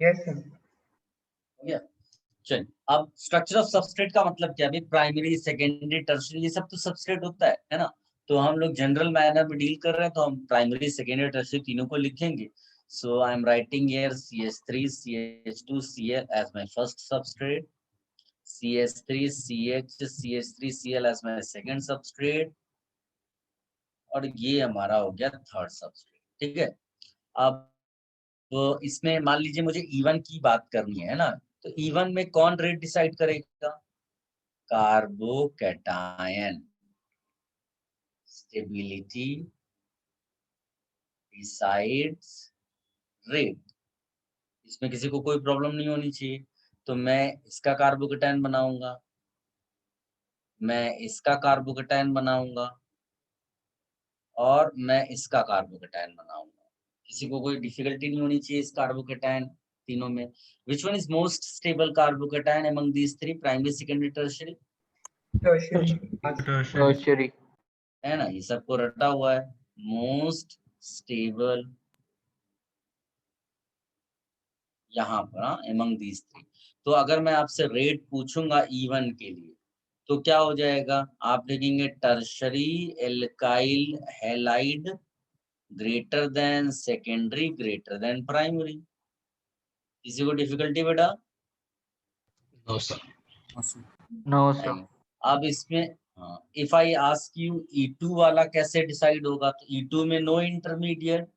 Yes, sir. Yeah. चलिए, अब structure of substrate का मतलब क्या? अभी प्राइमरी, सेकेंडरी, टर्शियरी ये सब तो सबस्ट्रेट होता है ना। तो हम लोग जनरल मैनर में डील कर रहे हैं, तो हम प्राइमरी, सेकेंडरी, टर्शियरी तीनों को लिखेंगे। So I am writing here CH3 CH2 Cl as my first substrate, CH3 CH CH3 Cl as my second substrate, और ये हमारा हो गया थर्ड सबस्ट्रेट। ठीक है, अब तो इसमें मान लीजिए मुझे E1 की बात करनी है ना, तो E1 में कौन रेट डिसाइड करेगा? Carbocation stability decides rate. इसमें किसी को कोई प्रॉब्लम नहीं होनी चाहिए। तो मैं इसका कार्बोकैटायन बनाऊंगा, मैं इसका कार्बोकैटायन बनाऊंगा, और मैं इसका कार्बोकैटायन बनाऊंगा। किसी को कोई डिफिकल्टी नहीं होनी चाहिए इस कार्बोकैटायन तीनों में। Which one is most stable carbocation among these 3, primary, secondary, tertiary? Tertiary. है ना, ये सबको रटा हुआ है, मोस्ट स्टेबल यहाँ पर एमंग दीज 3। तो अगर मैं आपसे रेट पूछूंगा E1 के लिए, तो क्या हो जाएगा, आप लिखेंगे tertiary alkyl halide greater than secondary greater than primary. किसी को डिफिकल्टी बेटा? No sir. नो नहीं। अब इसमें if I ask you E2 वाला कैसे डिसाइड होगा, तो E2 में no intermediate,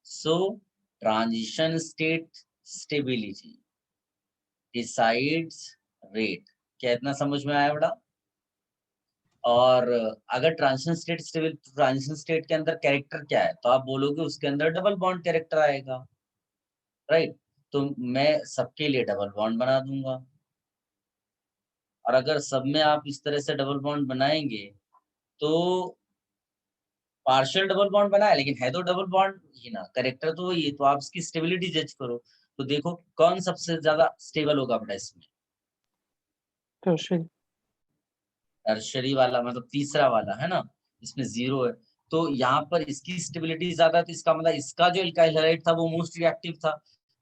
so transition state stability decides rate. क्या इतना समझ में आया बेटा? और अगर ट्रांजिशन स्टेट के अंदर कैरेक्टर क्या है, तो आप बोलोगे उसके अंदर डबल बॉन्ड कैरेक्टर आएगा, राइट? तो मैं सबके लिए डबल बॉन्ड बना दूंगा, और अगर सब में आप इस तरह से डबल बॉन्ड बनाएंगे तो पार्शियल डबल बॉन्ड बना है लेकिन है तो डबल बॉन्ड ही ना, कैरेक्टर तो वही है, तो आप इसकी स्टेबिलिटी जज करो। तो देखो कौन सबसे ज्यादा स्टेबल होगा बेटा इसमें, tertiary. टर्शरी वाला मतलब तीसरा वाला है ना, इसमें 0 है, तो यहाँ पर इसकी स्टेबिलिटी ज्यादा है, तो इसका मतलब इसका जो एल्काइल हैलाइड था वो मोस्ट रिएक्टिव था।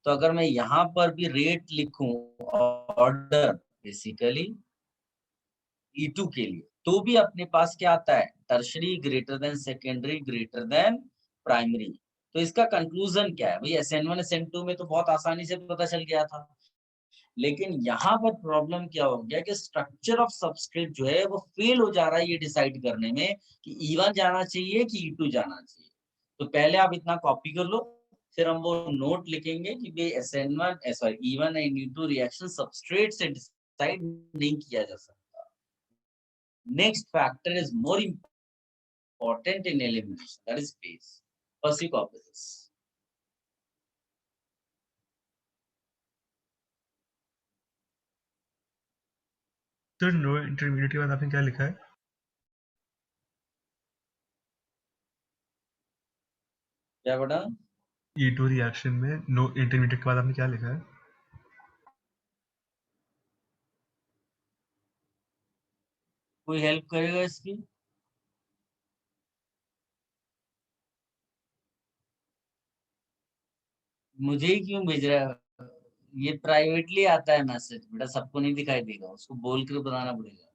तो अगर मैं यहाँ पर भी रेट लिखूं ऑर्डर बेसिकली E2 के लिए, तो भी अपने पास क्या आता है, tertiary greater than secondary greater than primary. तो इसका कंक्लूजन क्या है भाई, SN1 SN2 में तो बहुत आसानी से पता चल गया था, लेकिन यहाँ पर प्रॉब्लम क्या हो गया कि स्ट्रक्चर ऑफ सबस्ट्रेट जो है वो फेल हो जा रहा है ये डिसाइड करने में कि E1 जाना चाहिए कि E2 जाना चाहिए। तो पहले आप इतना कॉपी कर लो, फिर हम वो नोट लिखेंगे कि भाई E1 and E2 reaction substrate से डिसाइड नहीं किया जा सकता। Next factor is more important in elimination, that is phase. First you copy this. Sir no intermediate के बाद आपने क्या लिखा है? क्या बेटा? E2 रिएक्शन में नो इंटरमीडिएट के बाद आपने क्या लिखा है? कोई हेल्प करेगा इसकी? मुझे ही क्यों भेज रहा है? ये प्राइवेटली आता है मैसेज बेटा, सबको नहीं दिखाई देगा, उसको बोल कर बताना पड़ेगा।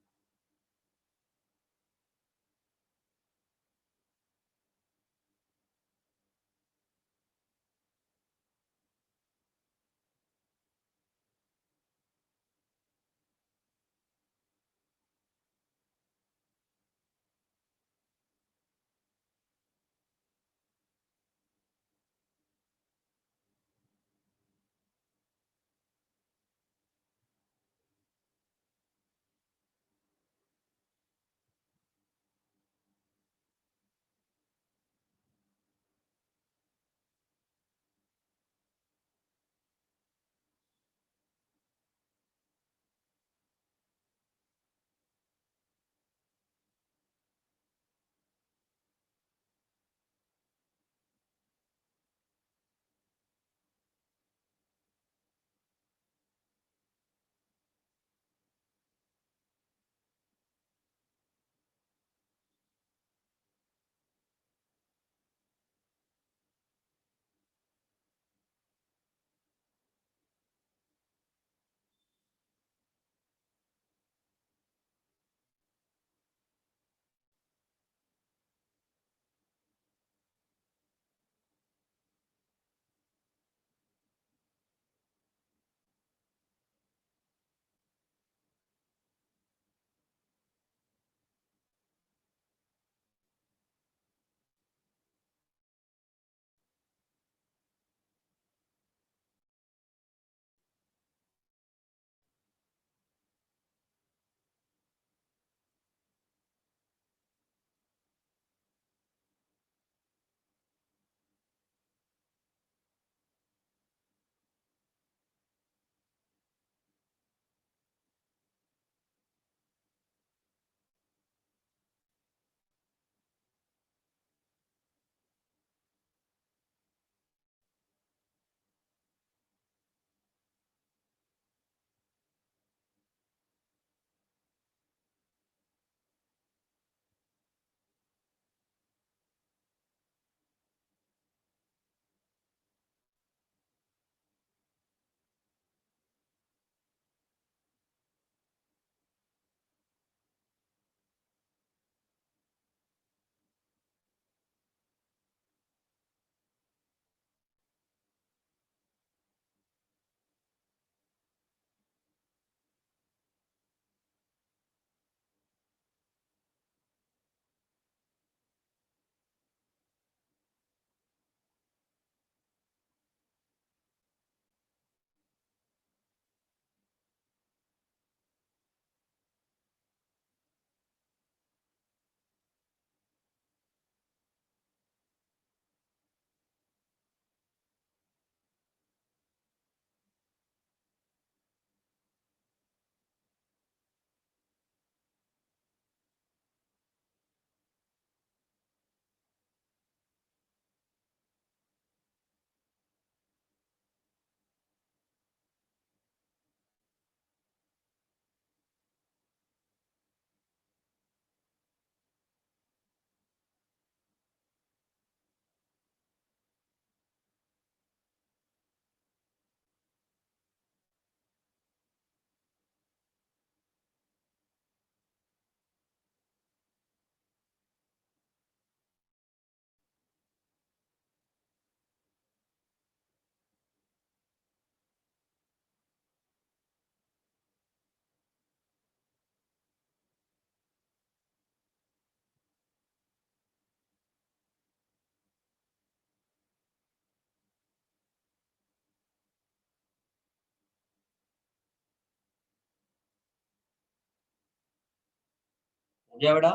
हो गया बेटा?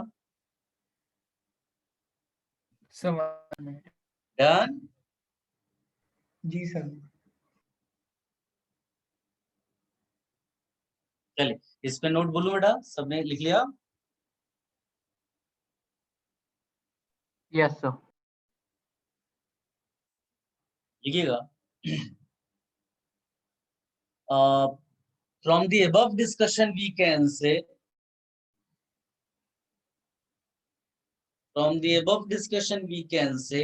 Sir 1 minute. डन? जी सर। चलिए इस पे नोट बोलूं बेटा, सबने लिख लिया? Yes sir. लिखिएगा। From the above discussion we can say, from the above discussion we can say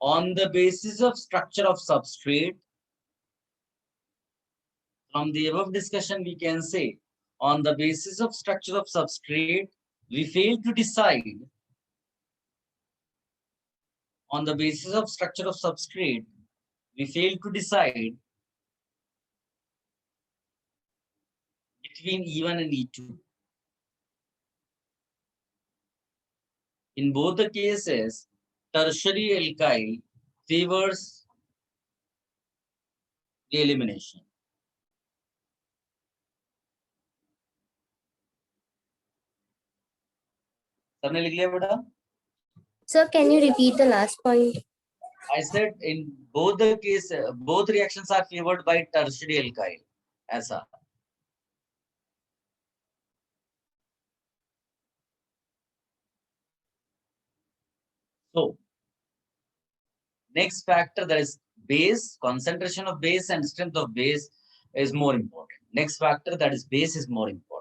on the basis of structure of substrate, from the above discussion we can say on the basis of structure of substrate we fail to decide, on the basis of structure of substrate we fail to decide between E1 and E2. In both the cases, tertiary alkyl favors the elimination. सबने लिख लिया बेटा? Sir, can you repeat the last point? I said in both the case, both reactions are favored by tertiary alkyl. ऐसा. So, next factor, that is base, concentration of base and strength of base is more important. Next factor, that is base, is more important.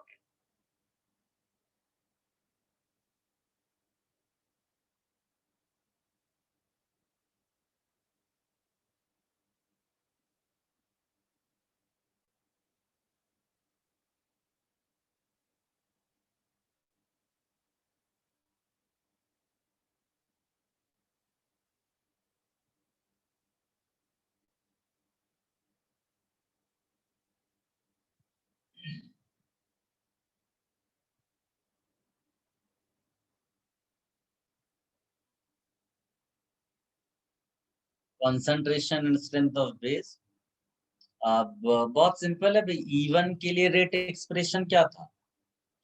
Concentration and strength of base. अब बहुत simple है भाई, E1 के लिए rate expression क्या था?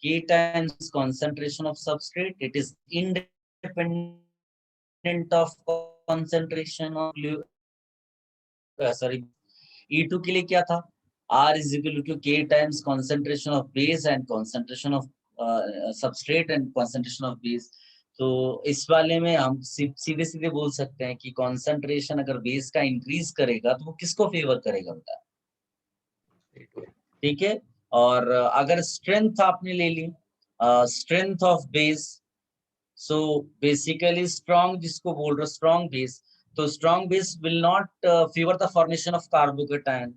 K times concentration of substrate. It is independent of concentration of sorry. E2 के लिए क्या था? R is equal to K times concentration of base and concentration of substrate and concentration of base. तो इस वाले में हम सीधे सीधे बोल सकते हैं कि concentration अगर base का increase करेगा तो वो किसको favor करेगा बेटा? ठीक है? और अगर strength आपने ले ली, strength of base, so basically strong जिसको बोल रहे strong base, तो strong base will not favor the formation of carbocation,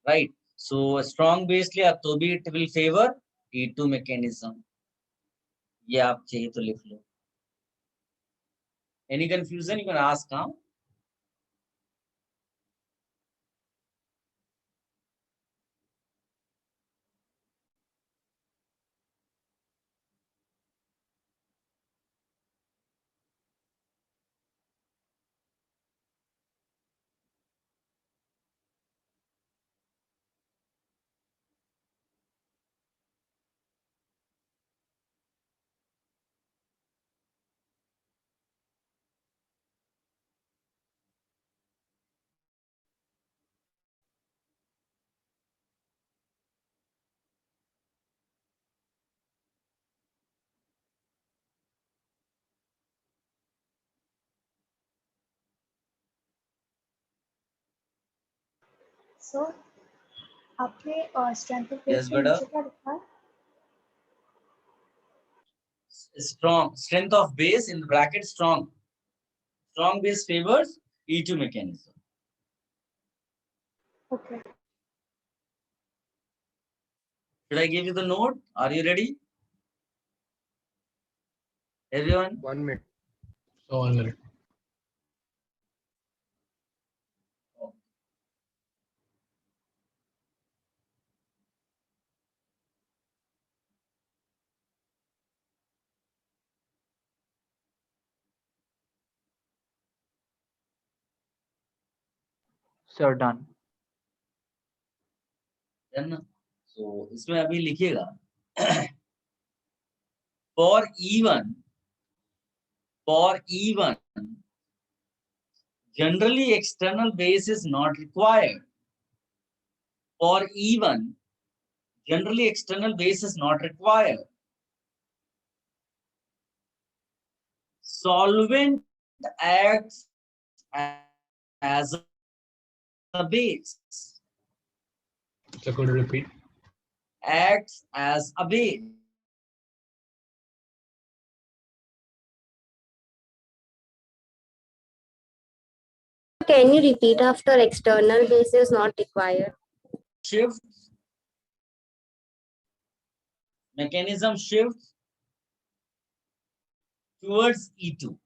right? So a strong base लिया तो भी it will favor E2 mechanism. ये आप चाहिए तो लिख लो. Any confusion you can ask now? सो आपने स्ट्रेंथ ऑफ Yes, बेस के बेटा. नीचे क्या लिखा है? Strong strength of base in bracket strong. Strong base favors E2 mechanism. Okay. Should I give you the note? Are you ready? Everyone? 1 minute. So 1 minute. Sir, done. है ना। तो इसमें अभी लिखिएगा for E1 generally external base is not required. For E1 generally external base is not required. Solvent acts as a base. So could you repeat? Acts as a base. Can you repeat after external base is not required? Shift. Mechanism shifts towards E2.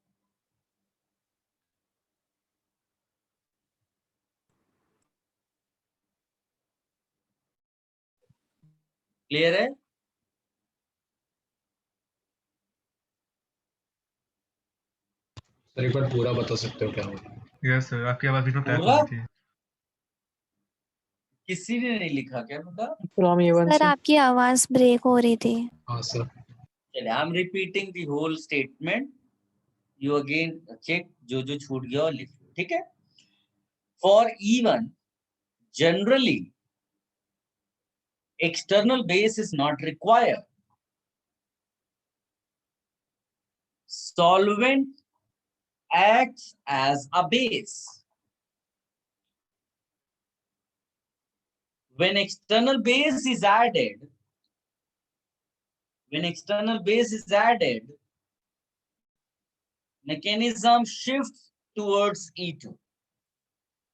Clear है? Sir एक बार पूरा बता सकते हो क्या होगा? Yes sir, आपकी आवाज बीच में क्रैक हो पूरा? रही थी। किसी ने नहीं लिखा क्या बेटा? From A1 सर से आपकी आवाज ब्रेक हो रही थी। हाँ सर। चलिए, I am repeating the whole statement, you again check, जो जो छूट गया और लिख लो, ठीक है। For E1 generally external base is not required. Solvent acts as a base. When external base is added, mechanism shifts towards E2.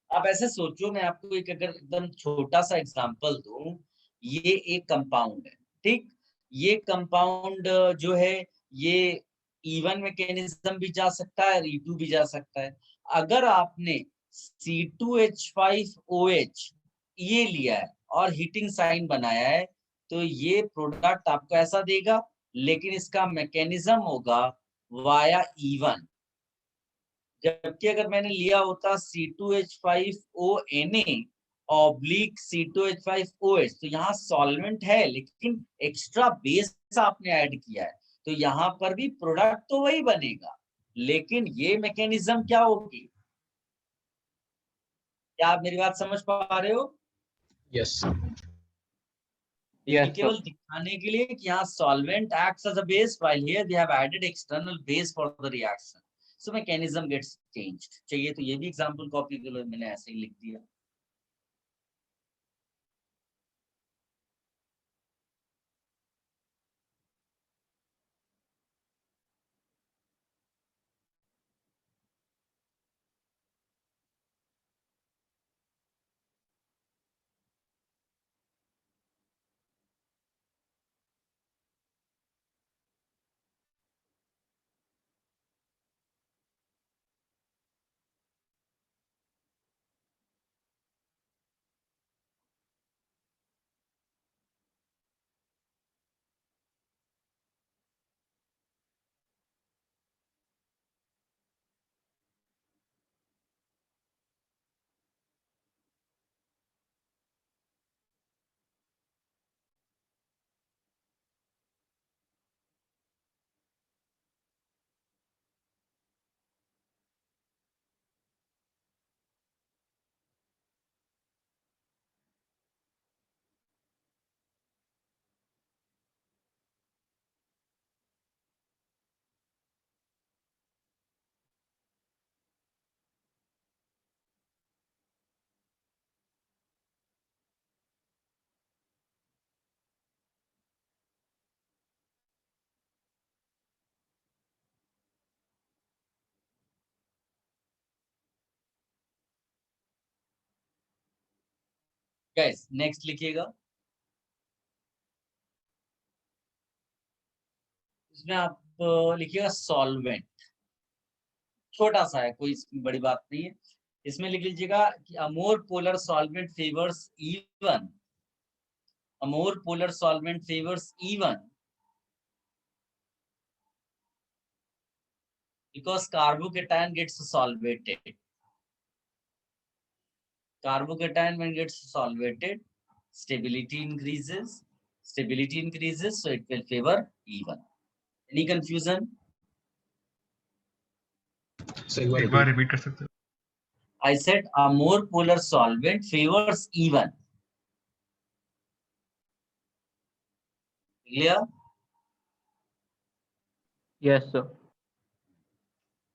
आप ऐसे सोचो, मैं आपको एक अगर एकदम छोटा सा एग्जांपल दूं, ये एक कंपाउंड है, ठीक। ये कंपाउंड जो है ये E1 मैकेनिज्म भी जा सकता है, E2 भी जा सकता है। अगर आपने C2H5OH ये लिया है और हीटिंग साइन बनाया है, तो ये प्रोडक्ट आपको ऐसा देगा, लेकिन इसका मैकेनिज्म होगा वाया E1। जबकि अगर मैंने लिया होता C2H5ONA ऑब्लिक C2H5OH, तो यहाँ सॉल्वेंट है लेकिन एक्स्ट्रा बेस आपने ऐड किया है, तो यहाँ पर भी प्रोडक्ट तो वही बनेगा, लेकिन ये मैकेनिज्म क्या होगी? क्या आप मेरी बात समझ पा रहे हो? यस केवल दिखाने के लिए कि यहाँ solvent acts as a base, while here they have added external base for the reaction, so mechanism gets changed. चाहिए तो ये भी एग्जांपल कॉपी कर लो, मैंने ऐसे ही लिख दिया। गाइस नेक्स्ट लिखिएगा, इसमें आप लिखिएगा सॉल्वेंट, छोटा सा है, कोई इसमें बड़ी बात नहीं है। इसमें लिख लीजिएगा कि a more polar solvent favours E1, a more polar solvent favours E1 because carbocation gets solvated. Carbocation when gets solvated, stability increases, so it will favor E1. Any confusion? एक बार रिपीट कर सकते हो? I said a more polar solvent favors E1. Clear? Yes sir.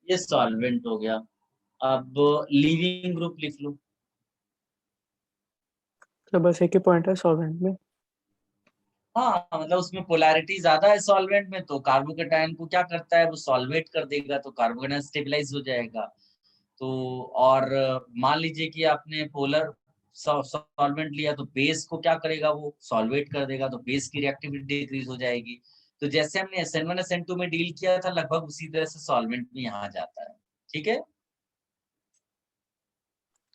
ये solvent हो गया। अब leaving group लिख लो। तो बस एक ही पॉइंट है सॉल्वेंट में। हाँ, मतलब उसमें पोलैरिटी ज्यादा है सॉल्वेंट में, तो कार्बोकेटायन को क्या करता है, वो सॉल्वेट कर देगा, तो कार्बोकेटायन स्टेबलाइज हो जाएगा। तो और मान लीजिए कि आपने पोलर सॉल्वेंट लिया, तो बेस को क्या करेगा, वो सॉल्वेट कर देगा, तो बेस की रिएक्टिविटी डिक्रीज हो जाएगी। तो जैसे हमने SN1 SN2 में डील किया था, लगभग उसी तरह से सॉल्वेंट में यहाँ जाता है। ठीक है,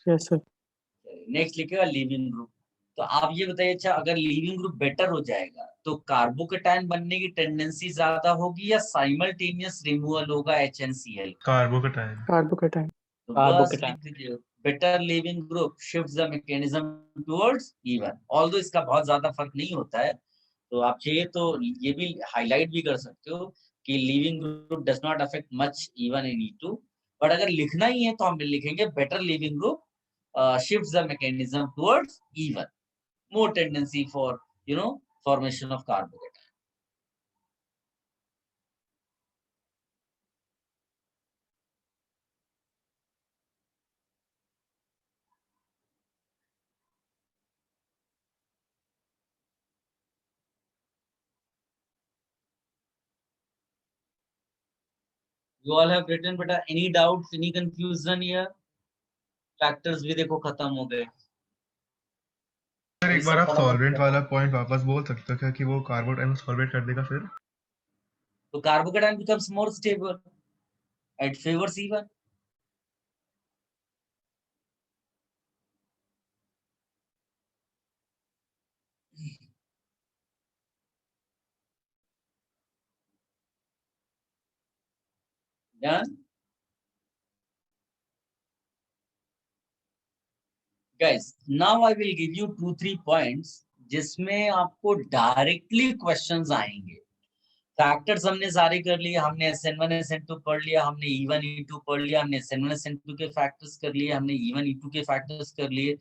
यस सर। नेक्स्ट लिखेगा लीविंग ग्रुप। तो आप ये बताइए, अच्छा अगर लीविंग ग्रुप बेटर हो जाएगा तो कार्बोकेटायन बनने की टेंडेंसी ज्यादा होगी या साइमल्टेनियस रिमूवल होगा HNCl? कार्बोकेटायन। कार्बोकेटायन। तो बस लिख दीजिए, better leaving group shifts the mechanism towards E1। Although इसका बहुत ज्यादा फर्क नहीं होता है, तो आप चाहिए तो ये भी हाईलाइट भी कर सकते हो कि leaving group does not affect much E1 and E2। But अगर लिखना ही है तो हम लिखेंगे better leaving group shifts the mechanism towards E1, more tendency for formation of carbocation. You all have written, but any doubts, any confusion here? Factors भी देखो खत्म हो गए। सर एक बार आप सॉल्वेंट वाला पॉइंट वापस बोल सकते हो क्या, कि वो कार्बोकेटायन सॉल्वेट कर देगा फिर? तो carbocation becomes more stable, it favors E1. Done? Guys, now I will give you 2-3 points जिसमें आपको डायरेक्टली क्वेश्चंस आएंगे। फैक्टर्स हमने सारे कर लिए, हमने SN1 SN2 पढ़ लिया, हमने E1 E2 पढ़ लिया, हमने SN1 SN2 के फैक्टर्स कर लिए, हमने E1 E2 के फैक्टर्स कर लिए।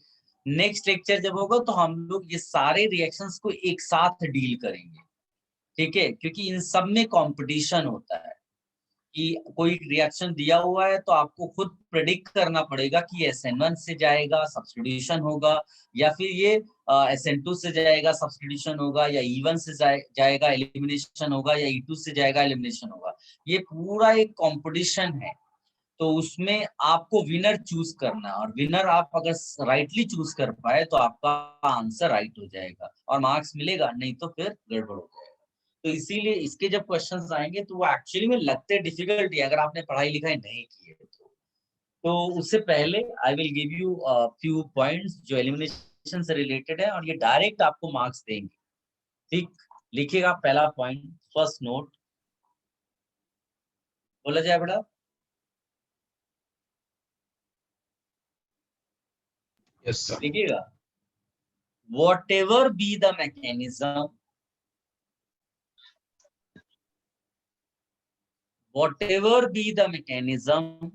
नेक्स्ट लेक्चर जब होगा तो हम लोग ये सारे रिएक्शंस को एक साथ डील करेंगे, ठीक है, क्योंकि इन सब में कंपटीशन होता है कि कोई रिएक्शन दिया हुआ है तो आपको खुद प्रेडिक्ट करना पड़ेगा कि SN1 से जाएगा सब्स्टिट्यूशन होगा, या फिर ये SN2 से जाएगा सब्स्टिट्यूशन होगा, या E1 से जाएगा एलिमिनेशन होगा, या E2 से जाएगा एलिमिनेशन होगा। ये पूरा एक कंपटीशन है, तो उसमें आपको विनर चूज करना है, और विनर आप अगर राइटली चूज कर पाए तो आपका आंसर राइट हो जाएगा और मार्क्स मिलेगा, नहीं तो फिर गड़बड़ हो जाएगा। तो इसीलिए इसके जब क्वेश्चंस आएंगे तो वो एक्चुअली में लगते डिफिकल्ट है अगर आपने पढ़ाई लिखाई नहीं की है तो उससे पहले I will give you few points जो एलिमिनेशन से रिलेटेड है और ये डायरेक्ट आपको मार्क्स देंगे। ठीक, लिखिएगा पहला पॉइंट, फर्स्ट नोट बोला जाए बेटा। Yes sir. लिखिएगा, whatever be the mechanism, whatever be the mechanism,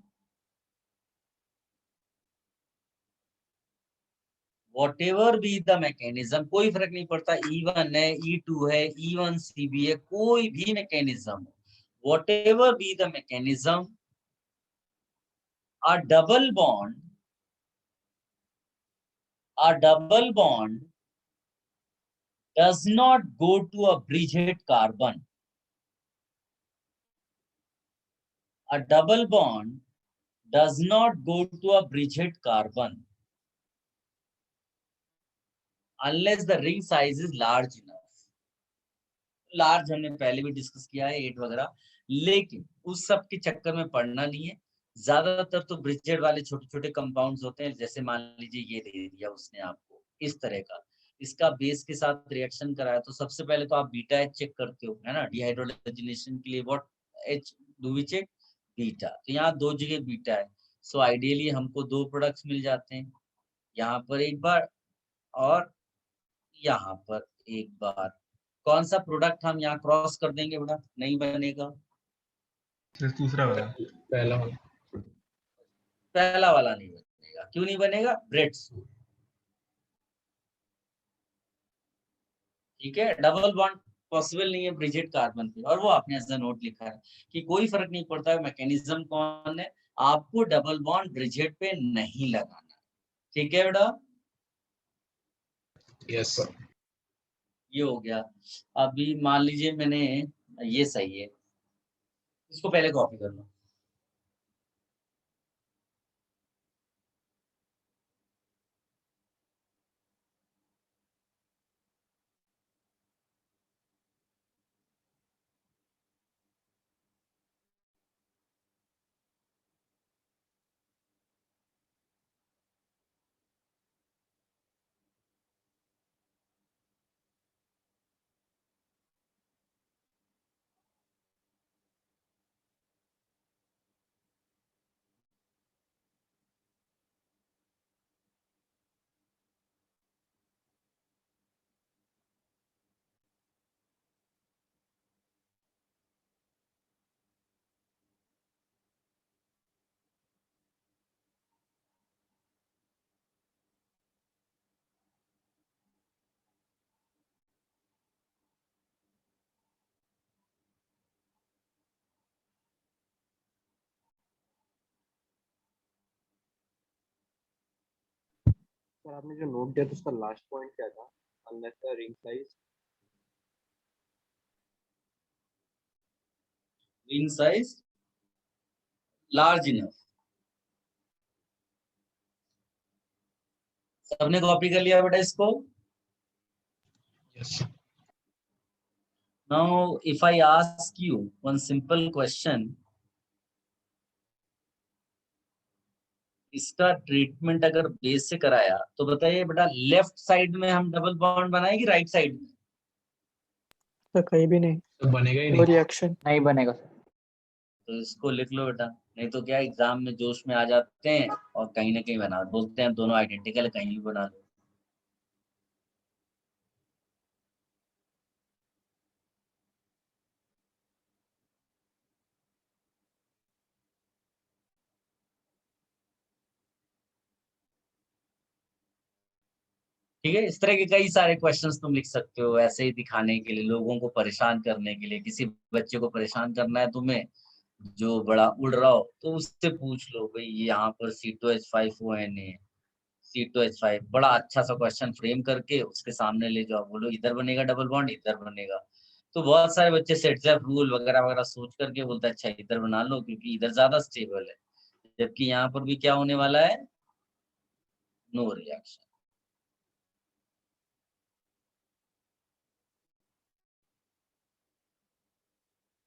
whatever be the mechanism, कोई फर्क नहीं पड़ता E1 है E2 है E1CB है, कोई भी mechanism, whatever be the mechanism, a double bond does not go to a bridgehead carbon. A double bond does not go to a bridgehead carbon unless the ring size is large enough. Large हमने पहले भी discuss किया है 8 वगैरह, लेकिन उस सब के चक्कर में पड़ना नहीं है। ज्यादातर तो ब्रिजेड वाले छोटे छोटे कंपाउंड्स होते हैं, जैसे मान लीजिए ये दे दिया उसने आपको इस तरह का, इसका बेस के साथ रिएक्शन कराया, तो सबसे पहले तो आप बीटा एच चेक करते हो, है ना, डिहाइड्रोजनेशन के लिए what H do we check, beta. तो यहाँ 2 जगह बीटा है, सो आइडियली हमको 2 प्रोडक्ट्स मिल जाते हैं, यहाँ पर एक बार और यहाँ पर एक बार कौन सा प्रोडक्ट हम यहाँ क्रॉस कर देंगे बेटा, नहीं बनेगा। दूसरा वाला। पहला वाला। पहला वाला नहीं बनेगा, क्यों नहीं बनेगा? ब्रेड सूट, ठीक है। डबल बॉन्ड पॉसिबल नहीं है ब्रिजिड कार्बन पे, और वो आपने एज अ नोट लिखा है कि कोई फर्क नहीं पड़ता है मैकेनिज्म कौन है, आपको डबल बॉन्ड ब्रिजिड पे नहीं लगाना, ठीक है बेटा। Yes sir. ये हो गया। अभी मान लीजिए मैंने, ये सही है, इसको पहले कॉपी कर लो। सर आपने जो नोट दिया था उसका लास्ट पॉइंट क्या था? Unless the ring size. Ring size large enough, सबने कॉपी कर लिया बेटा इसको। Yes. Now if I ask you one simple question, इसका ट्रीटमेंट अगर बेस से कराया तो बताइए बेटा, लेफ्ट साइड में हम डबल बॉन्ड बनाएगी राइट साइड में? तो कहीं भी नहीं, तो बनेगा ही no नहीं। reaction. नहीं बनेगा सर। तो इसको लिख लो बेटा, नहीं तो क्या एग्जाम में जोश में आ जाते हैं और कहीं ना कहीं बना बोलते हैं दोनों आइडेंटिकल, कहीं भी बना दो। ठीक है, इस तरह के कई सारे क्वेश्चंस तुम लिख सकते हो ऐसे ही दिखाने के लिए, लोगों को परेशान करने के लिए। किसी बच्चे को परेशान करना है तुम्हें जो बड़ा उड़ रहा हो, तो उससे पूछ लो भाई यहाँ पर C2H5ONA है, C2H5, बड़ा अच्छा सा क्वेश्चन फ्रेम करके उसके सामने ले जाओ, बोलो इधर बनेगा डबल बॉन्ड, इधर बनेगा। तो बहुत सारे बच्चे सेट्स ऑफ रूल वगैरह वगैरह सोच करके बोलते हैं अच्छा इधर बना लो क्योंकि इधर ज्यादा स्टेबल है, जबकि यहाँ पर भी क्या होने वाला है, नो रिएक्शन।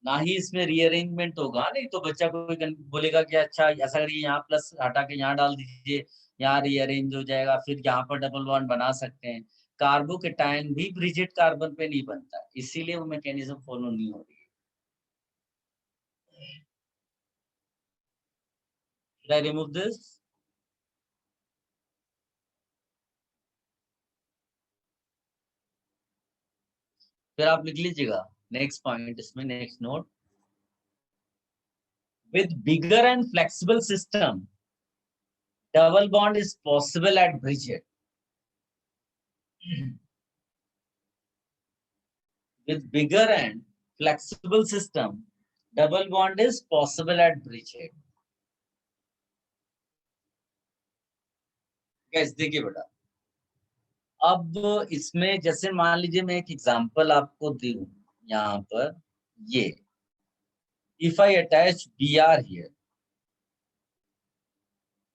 ना ही इसमें रीअरेंजमेंट होगा, नहीं तो बच्चा कोई बोलेगा कि अच्छा ऐसा करिए यहाँ प्लस हटा के यहाँ डाल दीजिए, यहाँ रीअरेंज हो जाएगा, फिर यहाँ पर डबल बॉन्ड बना सकते हैं। कार्बोकेटाइन भी ब्रिजिड कार्बन पे नहीं बनता, इसीलिए वो मैकेनिज्म फॉलो नहीं हो रही है। Should I remove this? फिर आप लिख लीजिएगा नेक्स्ट पॉइंट, इसमें next note, with bigger and flexible system double bond is possible at bridgehead. With bigger and flexible system double bond is possible at bridgehead. guys देखिए बेटा, अब इसमें जैसे मान लीजिए मैं एक एग्जांपल आपको दूं यहाँ पर, ये if I attach Br here,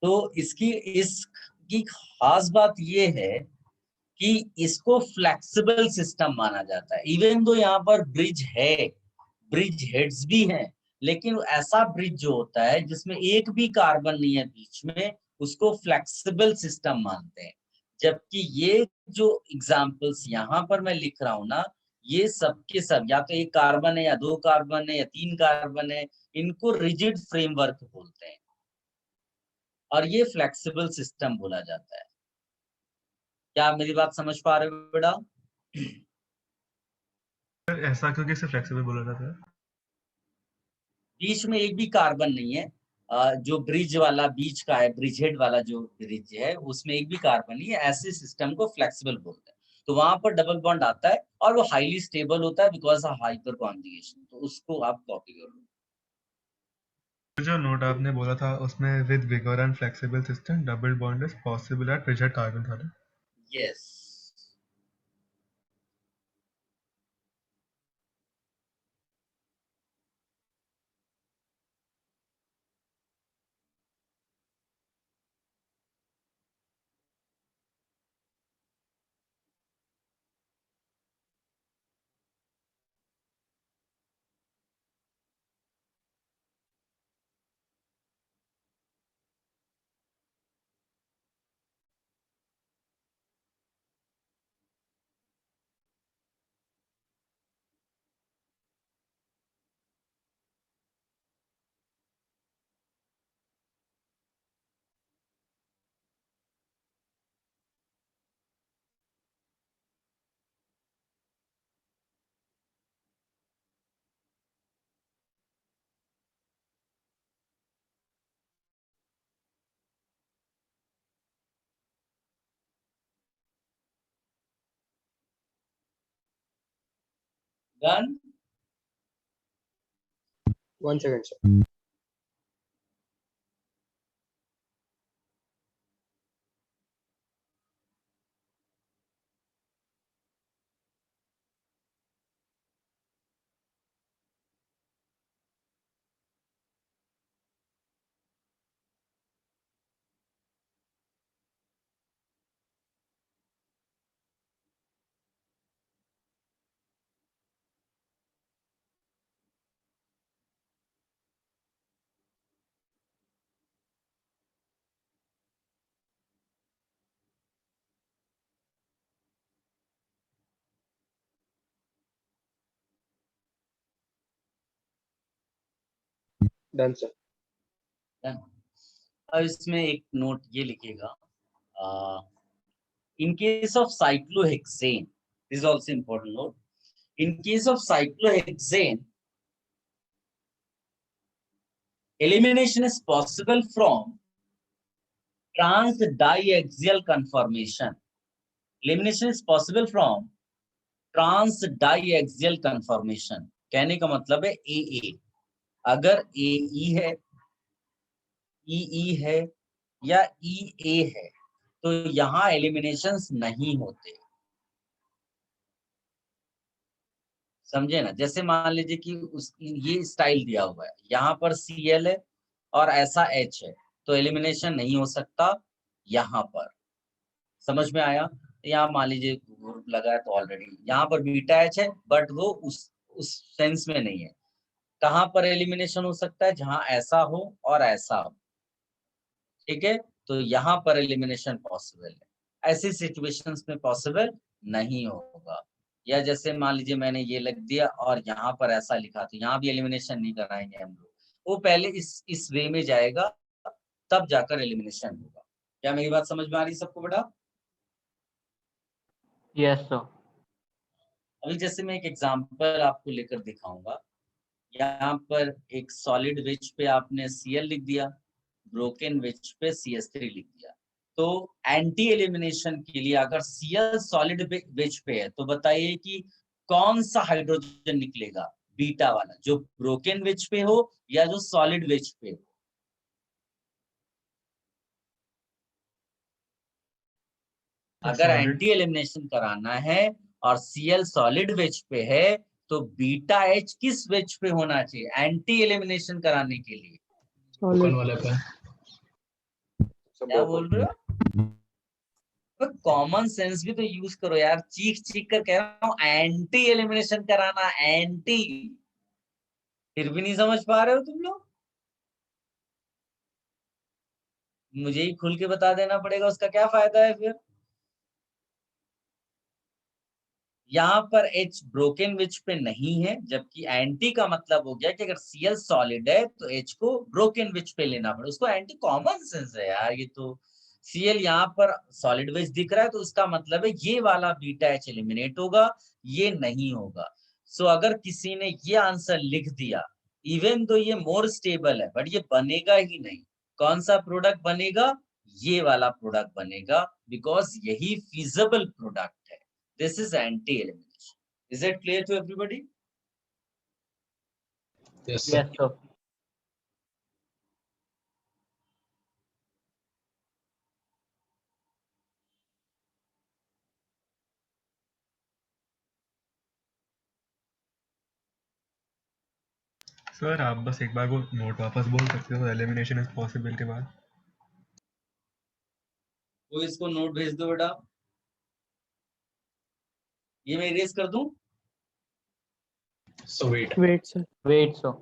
तो इसकी खास बात ये है कि इसको फ्लेक्सिबल सिस्टम माना जाता है। इवन दो यहाँ पर ब्रिज है, ब्रिज हेड्स भी हैं, लेकिन ऐसा ब्रिज जो होता है जिसमें एक भी कार्बन नहीं है बीच में, उसको फ्लेक्सिबल सिस्टम मानते हैं। जबकि ये जो एग्जांपल्स यहाँ पर मैं लिख रहा हूं ना, ये सब के सब या तो एक कार्बन है या दो कार्बन है या तीन कार्बन है, इनको रिजिड फ्रेमवर्क बोलते हैं और ये फ्लेक्सिबल सिस्टम बोला जाता है। क्या आप मेरी बात समझ पा रहे हो बेटा? सर ऐसा क्योंकि इसे फ्लेक्सिबल बोला जाता है? बीच में एक भी कार्बन नहीं है। जो ब्रिज वाला बीच का है, ब्रिज हेड वाला जो ब्रिज है उसमें एक भी कार्बन नहीं है, ऐसे सिस्टम को फ्लेक्सिबल बोलते हैं। तो वहां पर डबल बॉन्ड आता है और वो हाईली स्टेबल होता है बिकॉज ऑफ हाइपर कॉन्जुगेशन। तो उसको आप कॉपी कर लो। जो नोट आपने बोला था उसमें with vigour and flexible system double bond is possible at rigid carbon था ना? Yes. Done. 1 second, sir. Done, sir. Done. अब इसमें एक नोट ये लिखेगा, in case of cyclohexane, this is also important note. In case of cyclohexane, elimination is possible from trans-diaxial conformation. Elimination is possible from trans-diaxial conformation. कहने का मतलब है AA, अगर AE है, EE है या EA है तो यहाँ एलिमिनेशंस नहीं होते। समझे ना? जैसे मान लीजिए कि ये स्टाइल दिया हुआ है, यहाँ पर Cl है और ऐसा H है तो एलिमिनेशन नहीं हो सकता यहाँ पर। समझ में आया? यहाँ मान लीजिए ग्रुप लगा है तो ऑलरेडी यहाँ पर बीटा H है बट वो उस सेंस में नहीं है। कहाँ पर एलिमिनेशन हो सकता है? जहाँ ऐसा हो और ऐसा हो। ठीक है, तो यहाँ पर एलिमिनेशन पॉसिबल है, ऐसी सिचुएशंस में पॉसिबल नहीं होगा। या जैसे मान लीजिए मैंने ये लिख दिया और यहाँ पर ऐसा लिखा तो यहाँ भी एलिमिनेशन नहीं कराएंगे हम लोग, वो पहले इस वे में जाएगा तब जाकर एलिमिनेशन होगा। क्या मेरी बात समझ में आ रही सबको बेटा? Yes sir. अभी जैसे मैं एक एग्जांपल आपको लेकर दिखाऊंगा। यहाँ पर एक सॉलिड वेज पे आपने Cl लिख दिया, ब्रोकन वेज पे CH3 लिख दिया। तो एंटी एलिमिनेशन के लिए अगर Cl सॉलिड वेज पे है तो बताइए कि कौन सा हाइड्रोजन निकलेगा? बीटा वाला, जो ब्रोकन वेज पे हो या जो सॉलिड वेज पे हो। अगर एंटी एलिमिनेशन कराना है और Cl सॉलिड वेज पे है तो बीटा H किस वेज पे होना चाहिए एंटी एलिमिनेशन कराने के लिए? Solid. वाले पे क्या बोल रहे हो? कॉमन सेंस भी तो यूज करो यार। चीख चीख कर कह रहा हूँ एंटी एलिमिनेशन कराना, एंटी, फिर भी नहीं समझ पा रहे हो तुम लोग। मुझे ही खुल के बता देना पड़ेगा, उसका क्या फायदा है फिर? यहाँ पर H ब्रोकन वेज पे नहीं है, जबकि एंटी का मतलब हो गया कि अगर Cl सॉलिड है तो H को ब्रोकन वेज पे लेना पड़े। उसको एंटी कॉमन सेंस है यार, ये तो Cl यहाँ पर सॉलिड वेज दिख रहा है, तो इसका मतलब है ये वाला बीटा एच एलिमिनेट होगा, ये नहीं होगा। सो अगर किसी ने ये आंसर लिख दिया, इवन तो ये मोर स्टेबल है, बट ये बनेगा ही नहीं। कौन सा प्रोडक्ट बनेगा? ये वाला प्रोडक्ट बनेगा, बिकॉज यही फीजिबल प्रोडक्ट है। This is anti elimination. Is it clear to everybody? Yes, sir. Sir आप बस एक बार वो नोट वापस बोल सकते हो एलिमिनेशन इज पॉसिबल के बाद? वो इसको नोट भेज दो बेटा। ये मैं इरेज कर दूं? So wait. Wait, sir. Wait, so.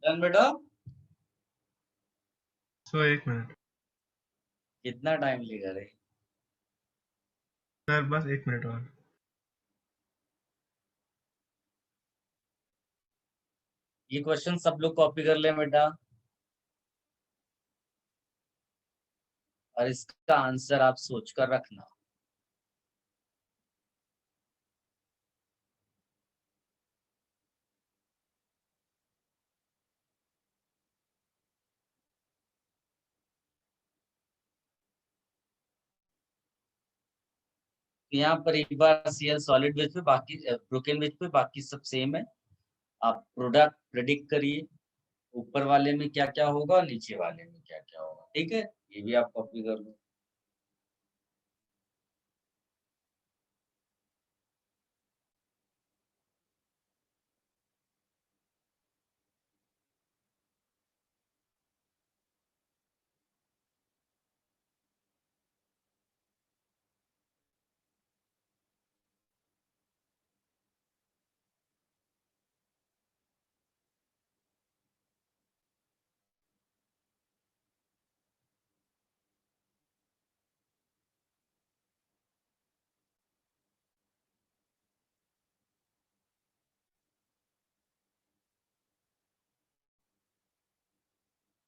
Done बेटा? सो एक मिनट कितना टाइम लेगा रे? सर, बस एक मिनट और। ये क्वेश्चन सब लोग कॉपी कर ले बेटा, और इसका आंसर आप सोच कर रखना। यहाँ पर एक बार Cl सॉलिड वेज पे, बाकी ब्रोकन वेज पे, बाकी सब सेम है। आप प्रोडक्ट प्रेडिक्ट करिए, ऊपर वाले में क्या क्या होगा और नीचे वाले में क्या क्या होगा। ठीक है, ये भी आप कॉपी कर लो।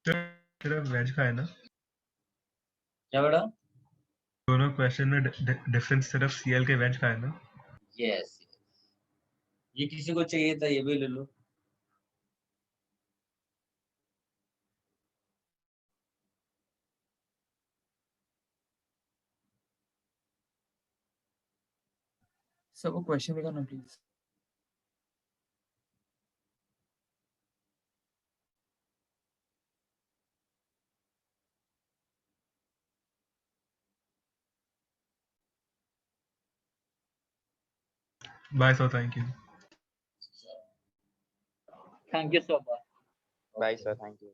सिर्फ वेज का है ना? क्या बेटा? दोनों क्वेश्चन में डिफरेंस सिर्फ सीएल के वेज का है ना? यस, ये किसी को चाहिए था, ये भी ले लो। सर वो क्वेश्चन लिखा ना please. Bye sir, thank you. Thank you so much. Bye sir, thank you.